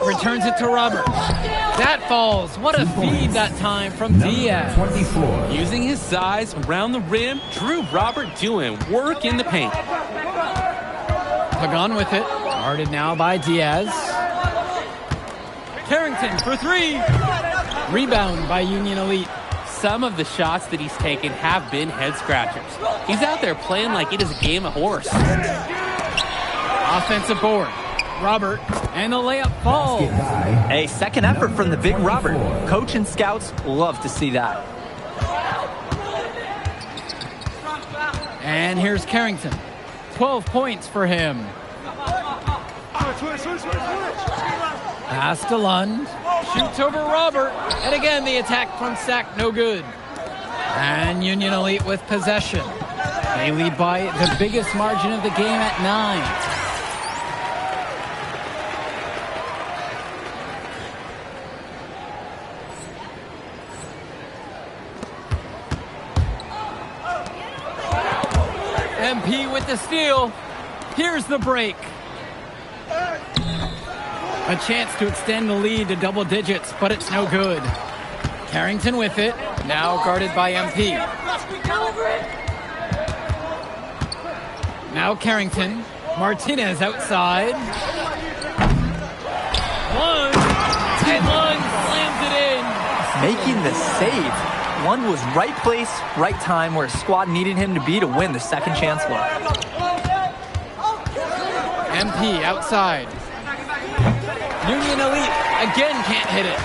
Returns it to Robert. That falls. What a feed that time from Diaz. 24. Using his size around the rim, Drew Robert doing work in the paint. Pagan with it. Guarded now by Diaz. Carrington for three. Rebound by Union Elite. Some of the shots that he's taken have been head scratchers. He's out there playing like it is a game of horse. Offensive board. Robert, and the layup falls. A second effort from the big Robert. Coach and scouts love to see that. And here's Carrington. 12 points for him. Pass to Lund. Shoots over Robert. And again, the attack from Sac, no good. And Union Elite with possession. They lead by the biggest margin of the game at 9. MP with the steal. Here's the break. A chance to extend the lead to double digits, but it's no good. Carrington with it. Now guarded by MP. Now Carrington. Martinez outside. Lund. And Lund slams it in. Making the save. Lund was right place, right time where his squad needed him to be to win the second chance look. MP outside. Union Elite again can't hit it.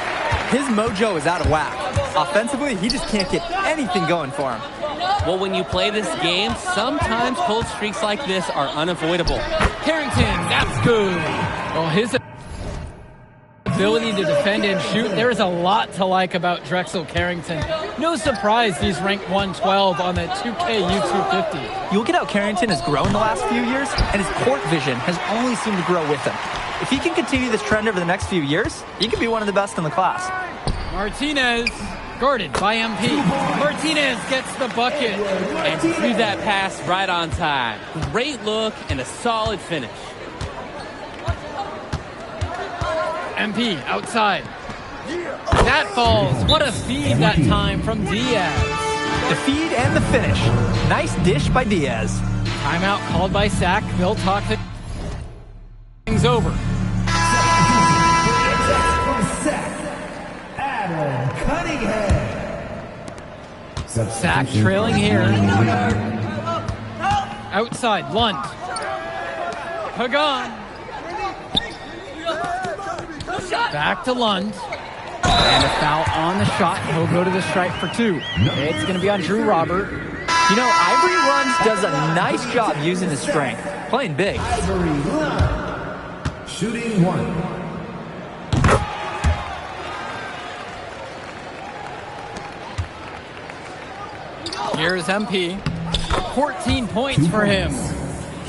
His mojo is out of whack. Offensively, he just can't get anything going for him. Well, when you play this game, sometimes cold streaks like this are unavoidable. Carrington, that's good. Well, his ability to defend and shoot, there's a lot to like about Drexel Carrington. No surprise he's ranked 112 on the 2K U250. You look at how Carrington has grown the last few years, and his court vision has only seemed to grow with him. If he can continue this trend over the next few years, he could be one of the best in the class. Martinez, guarded by MP. Martinez gets the bucket. And threw that pass right on time. Great look and a solid finish. MP outside. That falls. What a feed that time from Diaz. The feed and the finish. Nice dish by Diaz. Timeout called by Sac. They'll talk things over. Adam Cunningham. Sac trailing here. Outside, Lund. Pagan. Back to Lund. And a foul on the shot. He'll go to the stripe for 2. It's going to be on Drew Robert. You know, Ivory Runs does a nice job using his strength. Playing big. Ivory Lund. Shooting 1. Here's MP. 14 points for him.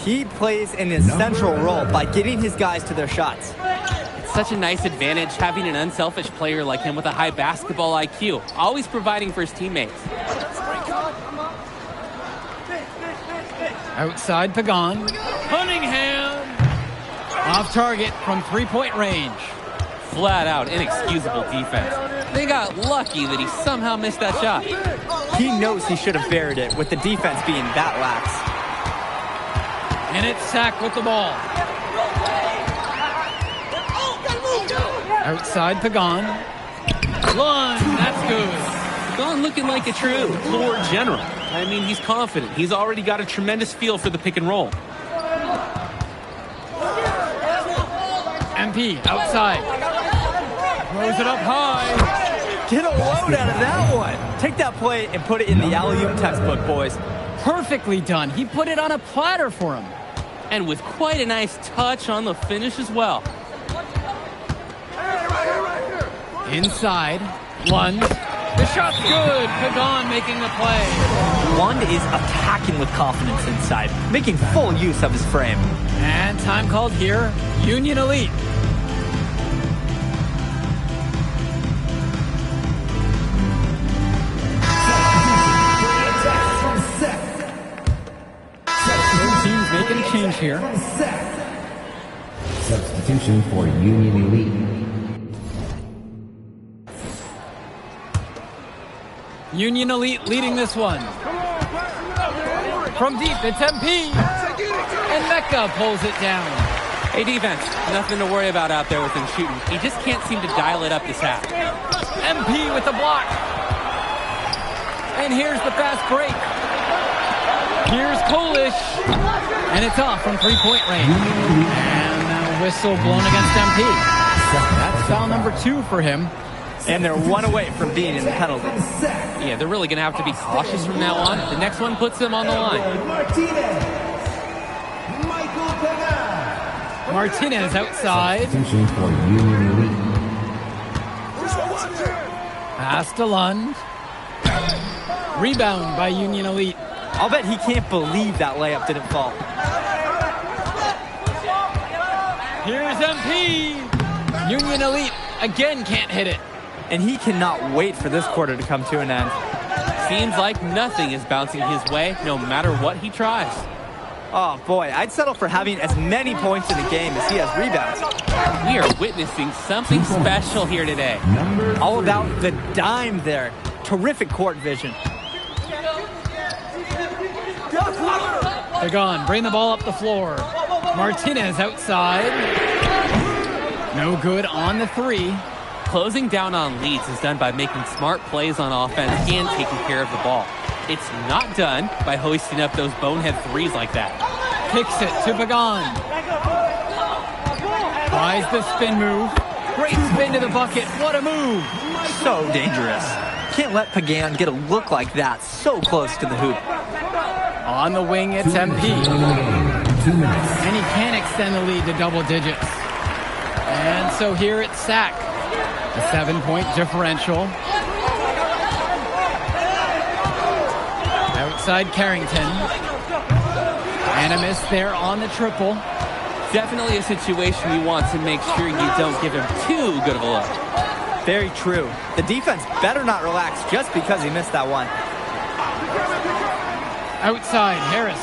He plays an essential role by getting his guys to their shots. It's such a nice advantage having an unselfish player like him with a high basketball IQ, always providing for his teammates. Outside Pagan. Cunningham. Off target from three-point range. Flat out inexcusable defense. They got lucky that he somehow missed that shot. He knows he should have buried it with the defense being that lax. And it's Sack with the ball. Outside Pagan. Lund, that's good. Pagan looking like a true floor general. I mean, he's confident. He's already got a tremendous feel for the pick and roll. MP outside. Throws it up high. Get a load out of that one. Take that play and put it in the alley-oop textbook, boys. Perfectly done. He put it on a platter for him. And with quite a nice touch on the finish as well. Inside. Lund. The shot's good. Pagan making the play. Lund is attacking with confidence inside, making full use of his frame. And time called here. Union Elite. Teams making a change here. Substitution for Union Elite. Union Elite leading this one. From deep, it's MP. And Mecca pulls it down. Hey, defense, nothing to worry about out there with him shooting. He just can't seem to dial it up this half. MP with the block. And here's the fast break. Here's Polish. And it's off from three-point range. And a whistle blown against MP. That's foul number 2 for him. And they're one away from being in the penalty. Yeah, they're really going to have to be cautious from now on. The next one puts them on the line. Martinez outside. Substitution for Union Elite. Pass to Lund. Rebound by Union Elite. I'll bet he can't believe that layup didn't fall. Here's MP. Union Elite again can't hit it. And he cannot wait for this quarter to come to an end. Seems like nothing is bouncing his way, no matter what he tries. Oh boy, I'd settle for having as many points in the game as he has rebounds. We are witnessing something special here today. All about the dime there. Terrific court vision. They're gone. Bring the ball up the floor. Martinez outside. No good on the 3. Closing down on leads is done by making smart plays on offense and taking care of the ball. It's not done by hoisting up those bonehead threes like that. Kicks it to Pagan. Tries the spin move. Great spin to the bucket. What a move. So dangerous. Can't let Pagan get a look like that so close to the hoop. On the wing, it's MP. 2 minutes. And he can extend the lead to double digits. And so here it's Sack. A 7-point differential. Outside Carrington. And a miss there on the triple. Definitely a situation you want to make sure you don't give him too good of a look. Very true. The defense better not relax just because he missed that one. Outside, Harris.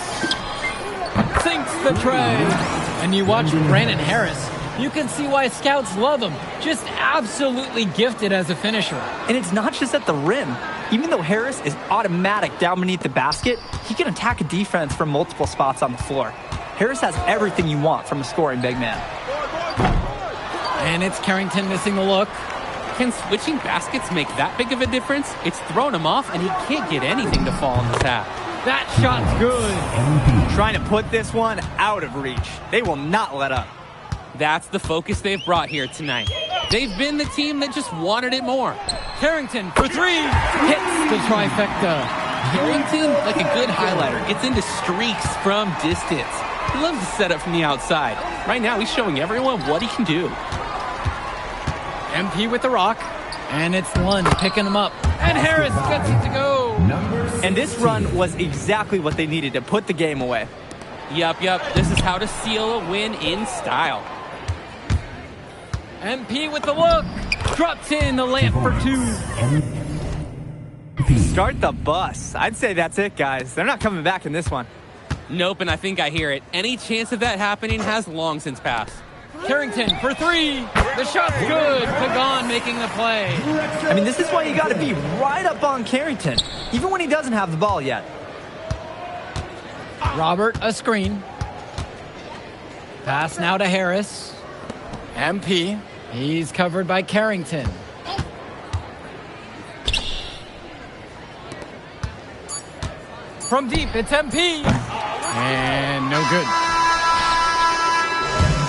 Sinks the tray. And you watch Brandon Harris. You can see why scouts love him. Just absolutely gifted as a finisher. And it's not just at the rim. Even though Harris is automatic down beneath the basket, he can attack a defense from multiple spots on the floor. Harris has everything you want from a scoring big man. And it's Carrington missing the look. Can switching baskets make that big of a difference? It's thrown him off, and he can't get anything to fall in this half. That shot's good. Trying to put this one out of reach. They will not let up. That's the focus they've brought here tonight. They've been the team that just wanted it more. Carrington for 3. Hits the trifecta. Carrington, like a good highlighter, gets into streaks from distance. He loves to set up from the outside. Right now, he's showing everyone what he can do. MP with the rock. And it's Lund picking him up. And Harris gets it to go. And this run was exactly what they needed to put the game away. Yep. This is how to seal a win in style. MP with the look. Drops in the lamp for 2. Start the bus. I'd say that's it, guys. They're not coming back in this one. Nope, and I think I hear it. Any chance of that happening has long since passed. Carrington for 3. The shot's good. Pagan making the play. I mean, this is why you got to be right up on Carrington, even when he doesn't have the ball yet. Robert, a screen. Pass now to Harris. MP. He's covered by Carrington. From deep, it's MP. And no good.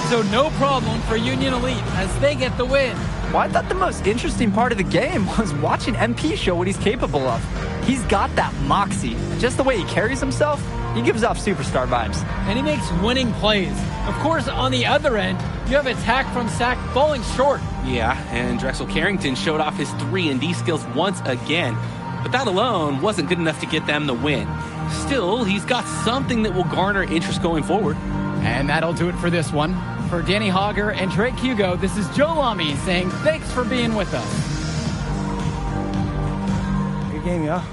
So no problem for Union Elite as they get the win. Well, I thought the most interesting part of the game was watching MP show what he's capable of. He's got that moxie. Just the way he carries himself, he gives off superstar vibes. And he makes winning plays. Of course, on the other end, you have attack from Sack falling short. Yeah, and Drexel Carrington showed off his 3-and-D skills once again. But that alone wasn't good enough to get them the win. Still, he's got something that will garner interest going forward. And that'll do it for this one. For Danny Hogger and Drake Hugo, this is Joe Lamy saying thanks for being with us. Good game, y'all.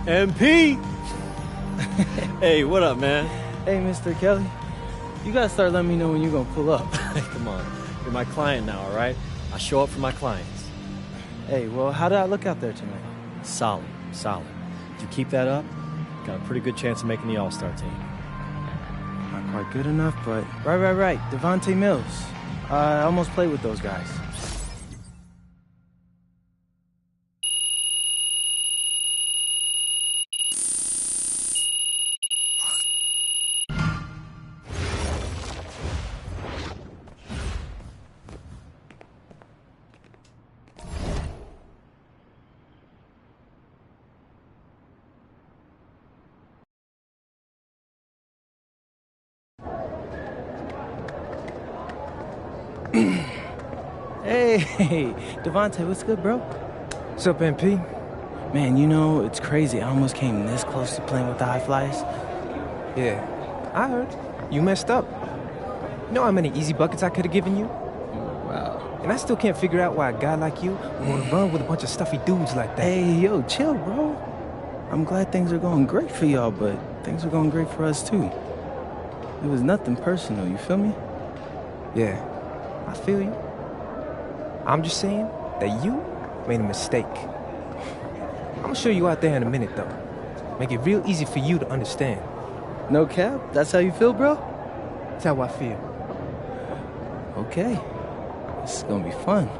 MP! Hey, what up, man? Hey, Mr. Kelly. You gotta start letting me know when you're gonna pull up. Come on. You're my client now, all right? I show up for my clients. Hey, well, how did I look out there tonight? Solid. If you keep that up, got a pretty good chance of making the All-Star team. Not quite good enough, but... Right. Devontae Mills. I almost played with those guys. Hey, Devontae, what's good, bro? What's up, MP? Man, you know, it's crazy. I almost came this close to playing with the High Flyers. Yeah, I heard. You messed up. You know how many easy buckets I could have given you? Wow. And I still can't figure out why a guy like you would want to run with a bunch of stuffy dudes like that. Hey, yo, chill, bro. I'm glad things are going great for y'all, but things are going great for us, too. It was nothing personal, you feel me? Yeah, I feel you. I'm just saying that you made a mistake. I'm gonna show you out there in a minute, though. Make it real easy for you to understand. No cap? That's how you feel, bro? That's how I feel. Okay. This is gonna be fun.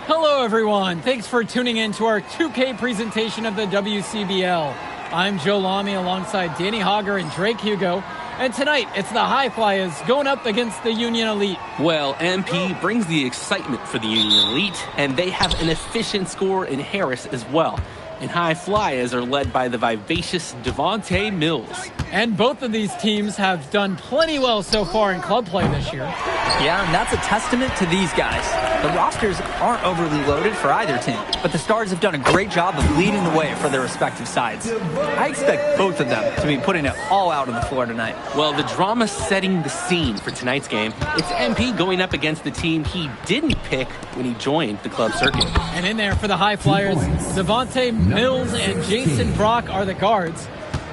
Hello, everyone. Thanks for tuning in to our 2K presentation of the WCBL. I'm Joe Lamy alongside Danny Hogger and Drake Hugo. And tonight, it's the High Flyers going up against the Union Elite. Well, MP brings the excitement for the Union Elite, and they have an efficient scorer in Harris as well. And High Flyers are led by the vivacious Devontae Mills. And both of these teams have done plenty well so far in club play this year. Yeah, and that's a testament to these guys. The rosters aren't overly loaded for either team, but the Stars have done a great job of leading the way for their respective sides. I expect both of them to be putting it all out on the floor tonight. Well, the drama setting the scene for tonight's game. It's MP going up against the team he didn't pick when he joined the club circuit. And in there for the High Flyers, Devontae Mills and Jason Brock are the guards.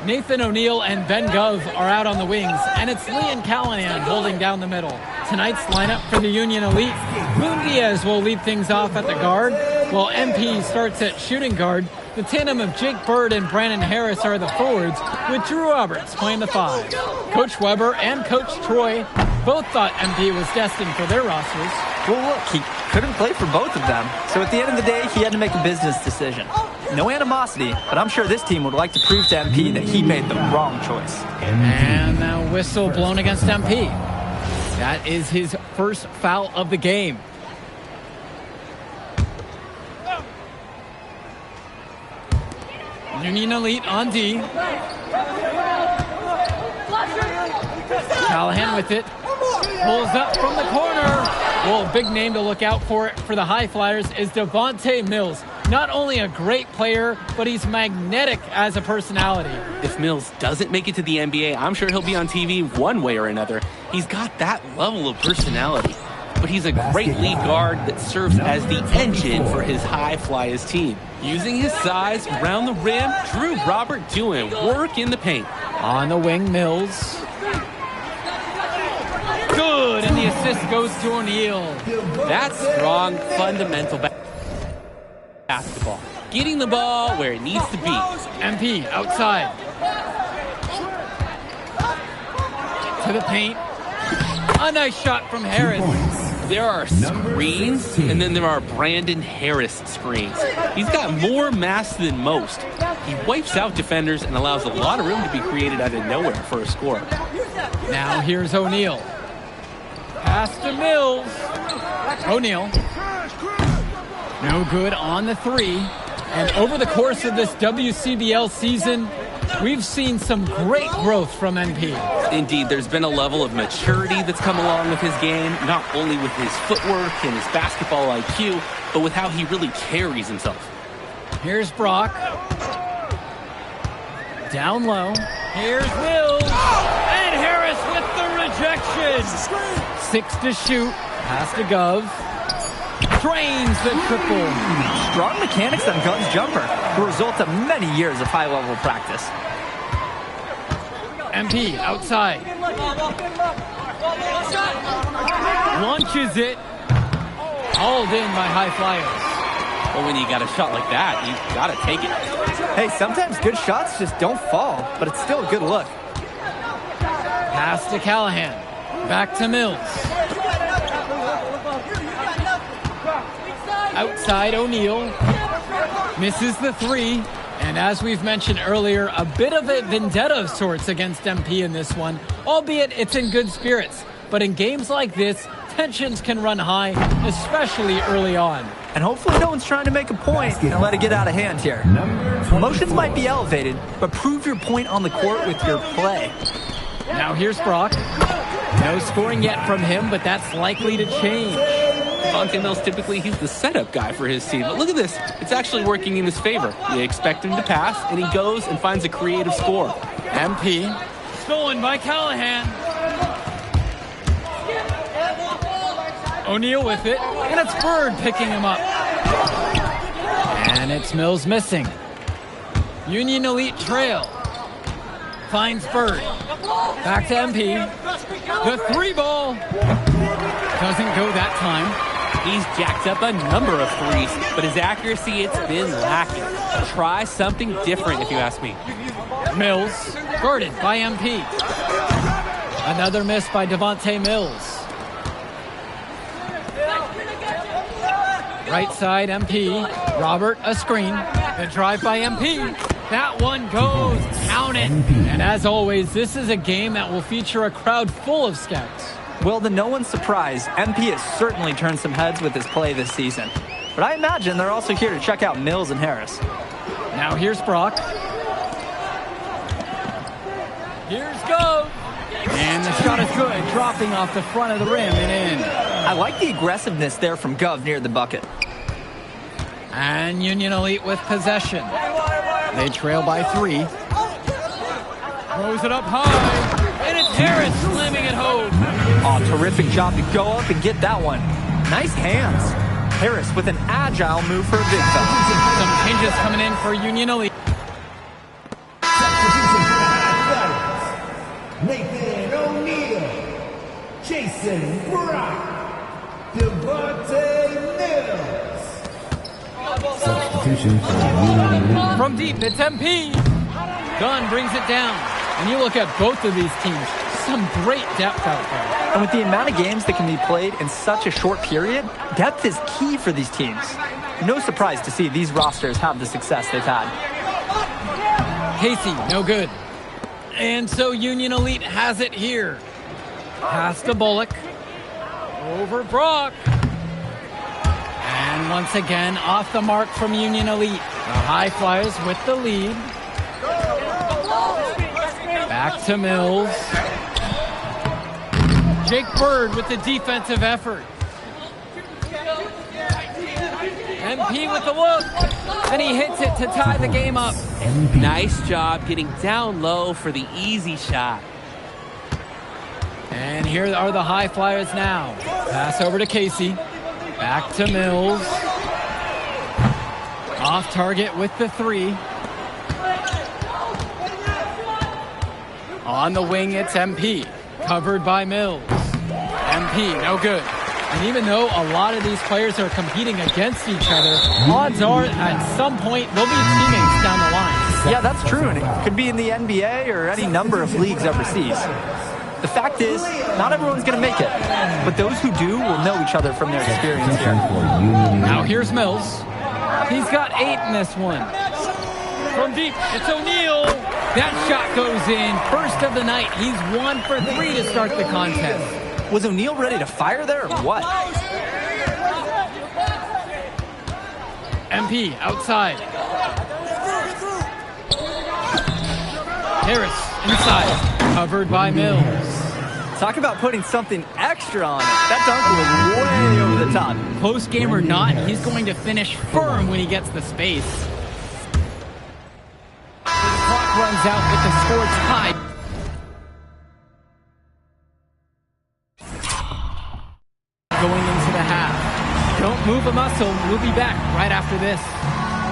Nathan O'Neill and Ben Gove are out on the wings, and it's Leon Callahan holding down the middle. Tonight's lineup for the Union Elite, Boone Diaz will lead things off at the guard, while MP starts at shooting guard. The tandem of Jake Bird and Brandon Harris are the forwards, with Drew Roberts playing the 5. Coach Weber and Coach Troy both thought MP was destined for their rosters. Well, look, he couldn't play for both of them, so at the end of the day, he had to make a business decision. No animosity, but I'm sure this team would like to prove to MP that he made the wrong choice. And now whistle blown against MP. That is his first foul of the game. Union Elite on D. Callahan with it. Pulls up from the corner. Well, a big name to look out for the High Flyers is Devontae Mills. Not only a great player, but he's magnetic as a personality. If Mills doesn't make it to the NBA, I'm sure he'll be on TV one way or another. He's got that level of personality. But he's a great lead guard that serves as the engine for his High Flyers team. Using his size around the rim, Drew Robert doing work in the paint. On the wing, Mills. Good, and the assist goes to O'Neal. That's strong, fundamental basketball. Getting the ball where it needs to be. MP outside. To the paint. A nice shot from Harris. There are screens, and then there are Brandon Harris screens. He's got more mass than most. He wipes out defenders and allows a lot of room to be created out of nowhere for a score. Now here's O'Neal. Pass to Mills. O'Neal. No good on the three. And over the course of this WCBL season, we've seen some great growth from MP. Indeed, there's been a level of maturity that's come along with his game, not only with his footwork and his basketball IQ, but with how he really carries himself. Here's Brock. Down low. Here's Mills. And Harris with the rejection. 6 to shoot. Pass to Gov. Drains the triple. Strong mechanics on Gov's jumper. The result of many years of high-level practice. MP outside. Launches it. Hauled in by High Flyers. Well, when you got a shot like that, you got to take it. Hey, sometimes good shots just don't fall, but it's still a good look. Pass to Callahan. Back to Mills. Outside O'Neal. Misses the three. And as we've mentioned earlier, a bit of a vendetta of sorts against MP in this one, albeit it's in good spirits. But in games like this, tensions can run high, especially early on. And hopefully no one's trying to make a point and let it get out of hand here. Emotions might be elevated, but prove your point on the court with your play. Now here's Brock. No scoring yet from him, but that's likely to change. Devontae Mills, typically, he's the setup guy for his team. But look at this. It's actually working in his favor. You expect him to pass, and he goes and finds a creative score. MP. Stolen by Callahan. O'Neal with it, and it's Bird picking him up. And it's Mills missing. Union Elite trail. Finds Bird. Back to MP. The three ball. Doesn't go that time. He's jacked up a number of threes, but his accuracy, it's been lacking. Try something different, if you ask me. Mills, guarded by MP. Another miss by Devontae Mills. Right side, MP. Robert, a screen. The drive by MP. That one goes. Count it. And as always, this is a game that will feature a crowd full of scouts. Well, to no one's surprise, MP has certainly turned some heads with his play this season. But I imagine they're also here to check out Mills and Harris. Now here's Brock. Here's Gove. And the shot is good, dropping off the front of the rim and in. I like the aggressiveness there from Gov near the bucket. And Union Elite with possession. They trail by 3. Throws it up high. And it's Harris slamming it home. Oh, terrific job to go up and get that one. Nice hands. Harris with an agile move for a big foul. Some changes coming in for Union Elite. Nathan O'Neal, Jason Brock, Devontae Mills. Substitution for Union Elite. From deep, it's MP. Gunn brings it down. And you look at both of these teams, some great depth out there. And with the amount of games that can be played in such a short period, depth is key for these teams. No surprise to see these rosters have the success they've had. Casey, no good. And so Union Elite has it here. Pass to Bullock. Over Brock. And once again, off the mark from Union Elite. The High Flyers with the lead. Back to Mills. Jake Bird with the defensive effort. MP with the look, and he hits it to tie the game up. Nice job getting down low for the easy shot. And here are the high flyers now. Pass over to Casey. Back to Mills. Off target with the 3. On the wing, it's MP. Covered by Mills. MP, no good. And even though a lot of these players are competing against each other, odds are at some point they'll be teammates down the line. Yeah, that's true, and it could be in the NBA or any number of leagues overseas. The fact is, not everyone's going to make it, but those who do will know each other from their experience here. Now here's Mills. He's got 8 in this one. From deep, it's O'Neal. That shot goes in. First of the night. He's 1 for 3 to start the contest. Was O'Neal ready to fire there or what? MP outside. Harris inside. Covered by Mills. Talk about putting something extra on it. That dunk was way over the top. Close game or not, he's going to finish firm when he gets the space. The clock runs out with the score tied. Going into the half. Don't move a muscle. We'll be back right after this.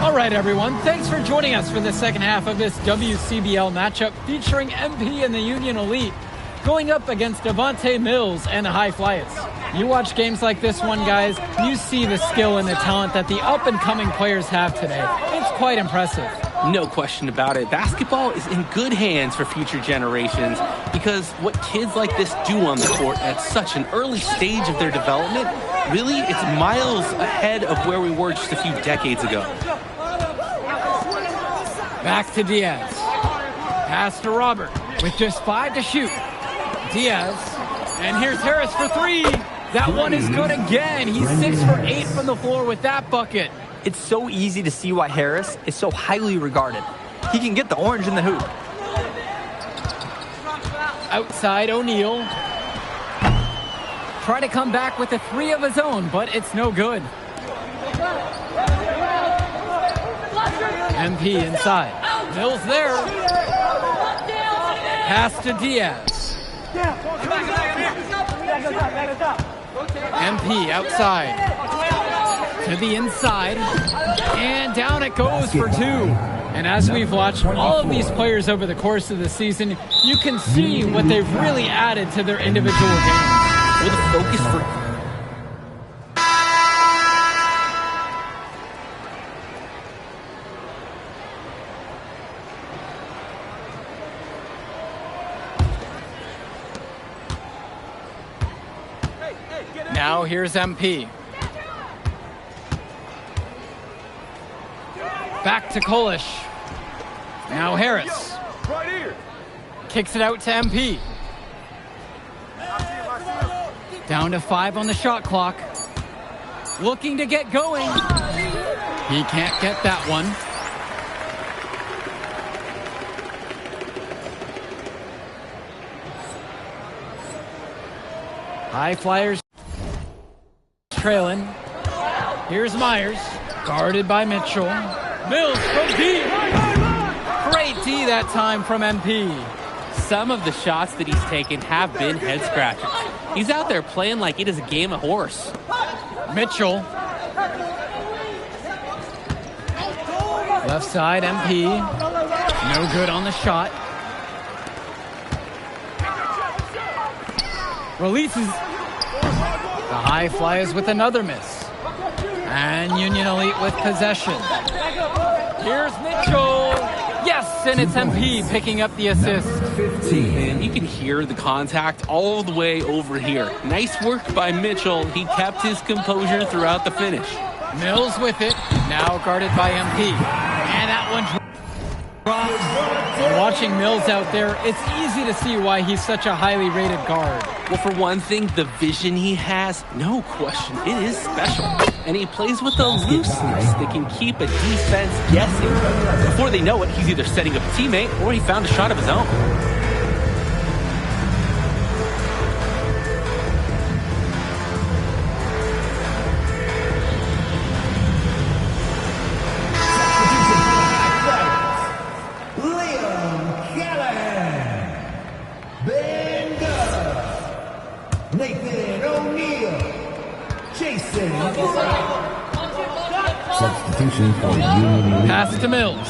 All right, everyone. Thanks for joining us for the second half of this WCBL matchup featuring MP and the Union Elite going up against Devontae Mills and the High Flyers. You watch games like this one, guys, you see the skill and the talent that the up-and-coming players have today. It's quite impressive. No question about it. Basketball is in good hands for future generations because what kids like this do on the court at such an early stage of their development, really, it's miles ahead of where we were just a few decades ago. Back to Diaz. Pass to Robert with just 5 to shoot. Diaz. And here's Harris for 3. That one is good again. He's 6 for 8 from the floor with that bucket. It's so easy to see why Harris is so highly regarded. He can get the orange in the hoop. Outside O'Neal. Try to come back with a 3 of his own, but it's no good. MP inside. Mills there. Pass to Diaz. MP outside. To the inside. And down it goes for 2. And as we've watched all of these players over the course of the season, you can see what they've really added to their individual games. With a focus for Now here's MP. Back to Kolish. Now Harris. Right here. Kicks it out to MP. Down to 5 on the shot clock. Looking to get going. He can't get that one. High Flyers trailing. Here's Myers, guarded by Mitchell. Mills from deep. Great D that time from MP. Some of the shots that he's taken have been head scratchers. He's out there playing like it is a game of horse. Mitchell. Left side, MP. No good on the shot. Releases. The High Flyers with another miss. And Union Elite with possession. Here's Mitchell. Yes, and it's MP picking up the assist. And you can hear the contact all the way over here. Nice work by Mitchell. He kept his composure throughout the finish. Mills with it. Now guarded by MP. And that one drops. And watching Mills out there, it's easy to see why he's such a highly rated guard. Well, for one thing, the vision he has, no question, it is special. And he plays with a looseness that can keep a defense guessing. Before they know it, he's either setting up a teammate or he found a shot of his own. Substitution for Union Elite. Pass to Mills.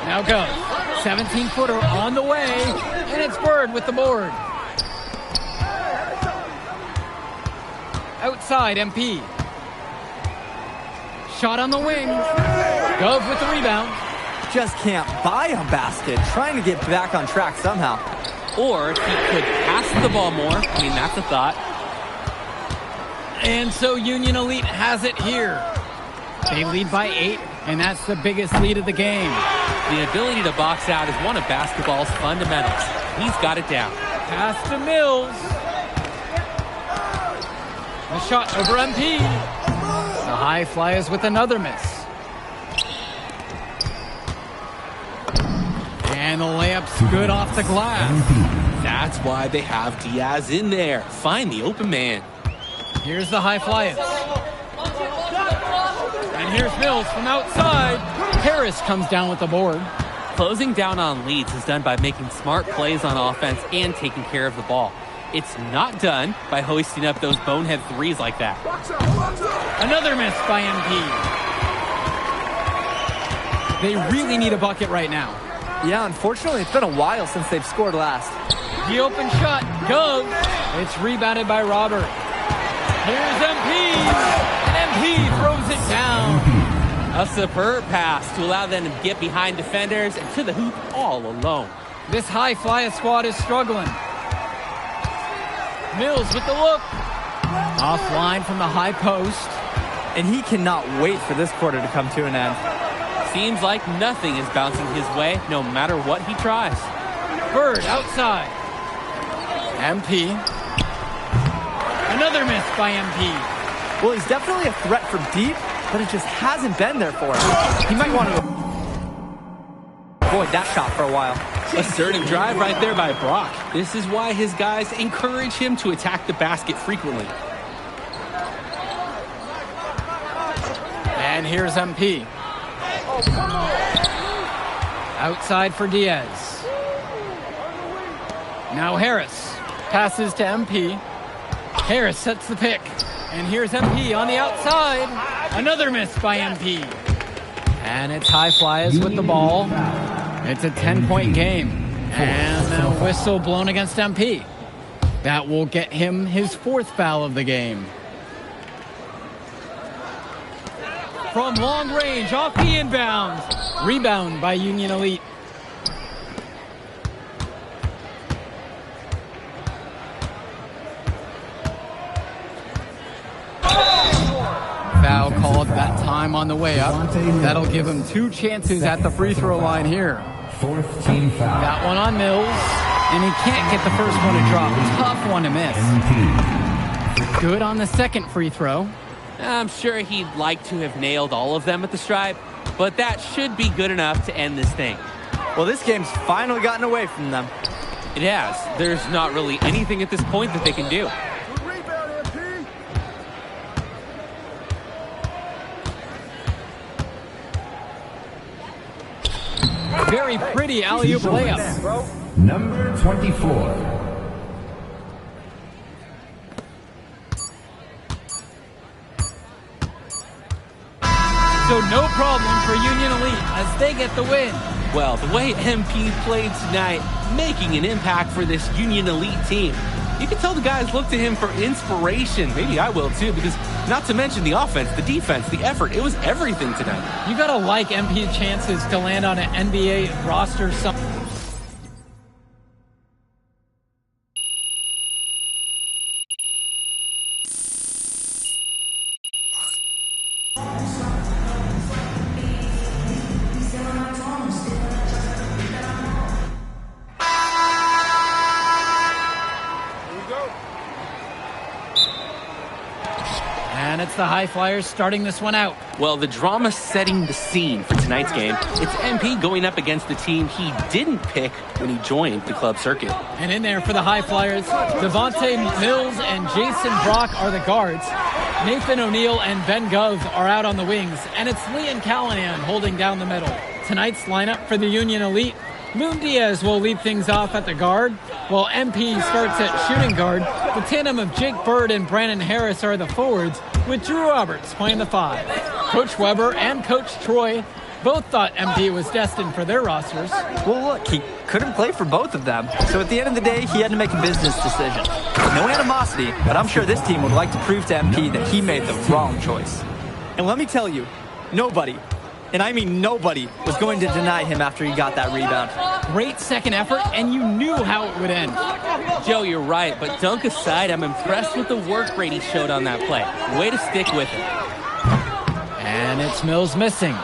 Now go. 17-footer on the way, and it's Bird with the board. Outside, MP. Shot on the wing. Gove with the rebound. Just can't buy a basket. Trying to get back on track somehow. Or he could pass the ball more. I mean, that's a thought. And so Union Elite has it here. They lead by 8, and that's the biggest lead of the game. The ability to box out is one of basketball's fundamentals. He's got it down. Pass to Mills. The shot over MP. The high flyers with another miss. And the layup's good off the glass. That's why they have Diaz in there. Find the open man. Here's the high flyers. And here's Mills from outside. Harris comes down with the board. Closing down on leads is done by making smart plays on offense and taking care of the ball. It's not done by hoisting up those bonehead threes like that. Another miss by MP. They really need a bucket right now. Yeah, unfortunately, it's been a while since they've scored last. The open shot, Gove. It's rebounded by Robert. Here's MP. And MP throws it down. A superb pass to allow them to get behind defenders and to the hoop all alone. This high flyer squad is struggling. Mills with the look. Offline from the high post. And he cannot wait for this quarter to come to an end. Seems like nothing is bouncing his way, no matter what he tries. Bird outside. MP. Another miss by MP. Well, he's definitely a threat from deep, but it just hasn't been there for him. He might want to avoid that shot for a while. Assertive drive right there by Brock. This is why his guys encourage him to attack the basket frequently. And here's MP. Outside for Diaz. Now Harris passes to MP. Harris sets the pick. And here's MP on the outside. Another miss by MP. And it's high flyers with the ball. It's a 10-point game. And a whistle blown against MP. That will get him his 4th foul of the game. From long range, off the inbound. Rebound by Union Elite. Foul called that time on the way up. That'll give him 2 chances at the free throw line here. 4th team foul. Got one on Mills, and he can't get the first one to drop. Tough one to miss. Good on the second free throw. I'm sure he'd like to have nailed all of them at the stripe, but that should be good enough to end this thing. Well, this game's finally gotten away from them. It has. There's not really anything at this point that they can do. Very pretty alley-oop layup. Number 24. So no problem for Union Elite as they get the win. Well, the way MP played tonight, making an impact for this Union Elite team. You can tell the guys look to him for inspiration. Maybe I will too, because not to mention the offense, the defense, the effort. It was everything tonight. You gotta like MP's chances to land on an NBA roster. And it's the High Flyers starting this one out. Well, the drama setting the scene for tonight's game. It's MP going up against the team he didn't pick when he joined the club circuit. And in there for the High Flyers, Devontae Mills and Jason Brock are the guards. Nathan O'Neill and Ben Gove are out on the wings. And it's Leon Callahan holding down the middle. Tonight's lineup for the Union Elite: Moon Diaz will lead things off at the guard, while MP starts at shooting guard. The tandem of Jake Bird and Brandon Harris are the forwards, with Drew Roberts playing the 5. Coach Weber and Coach Troy both thought MP was destined for their rosters. Well, look, he couldn't play for both of them. So at the end of the day, he had to make a business decision. No animosity, but I'm sure this team would like to prove to MP that he made the wrong choice. And let me tell you, nobody, and I mean nobody, was going to deny him after he got that rebound. Great second effort, and you knew how it would end. Joe, you're right, but dunk aside, I'm impressed with the work Brady showed on that play. Way to stick with it. And it's Mills missing.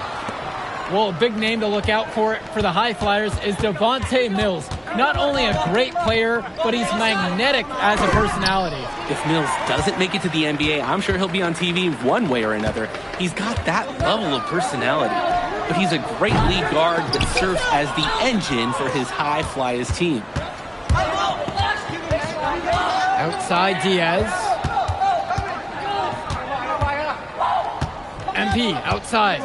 Well, a big name to look out for the High Flyers is Devontae Mills. Not only a great player, but he's magnetic as a personality. If Mills doesn't make it to the NBA, I'm sure he'll be on TV one way or another. He's got that level of personality. But he's a great lead guard that serves as the engine for his High Flyers team. Outside Diaz. MP outside.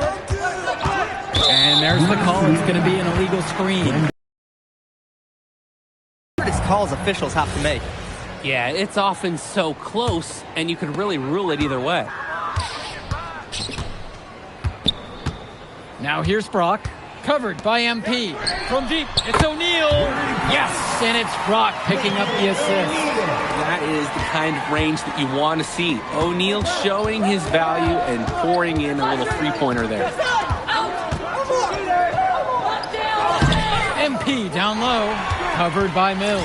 And there's the call. It's going to be an illegal screen. Hardest calls officials have to make. Yeah, it's often so close, and you can really rule it either way. Now here's Brock, covered by MP. From deep, it's O'Neal. Yes, and it's Brock picking up the assist. That is the kind of range that you want to see. O'Neal showing his value and pouring in a little three-pointer there. MP down low, covered by Mills.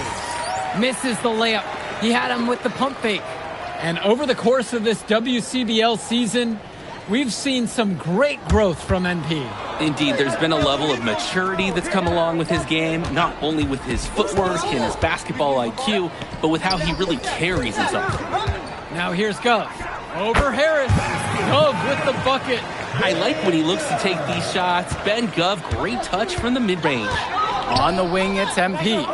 Misses the layup. He had him with the pump fake. And over the course of this WCBL season, we've seen some great growth from MP. Indeed, there's been a level of maturity that's come along with his game, not only with his footwork and his basketball IQ, but with how he really carries himself. Now here's Gov. Over Harris. Gov with the bucket. I like when he looks to take these shots. Ben Gov, great touch from the mid-range. On the wing, it's MP.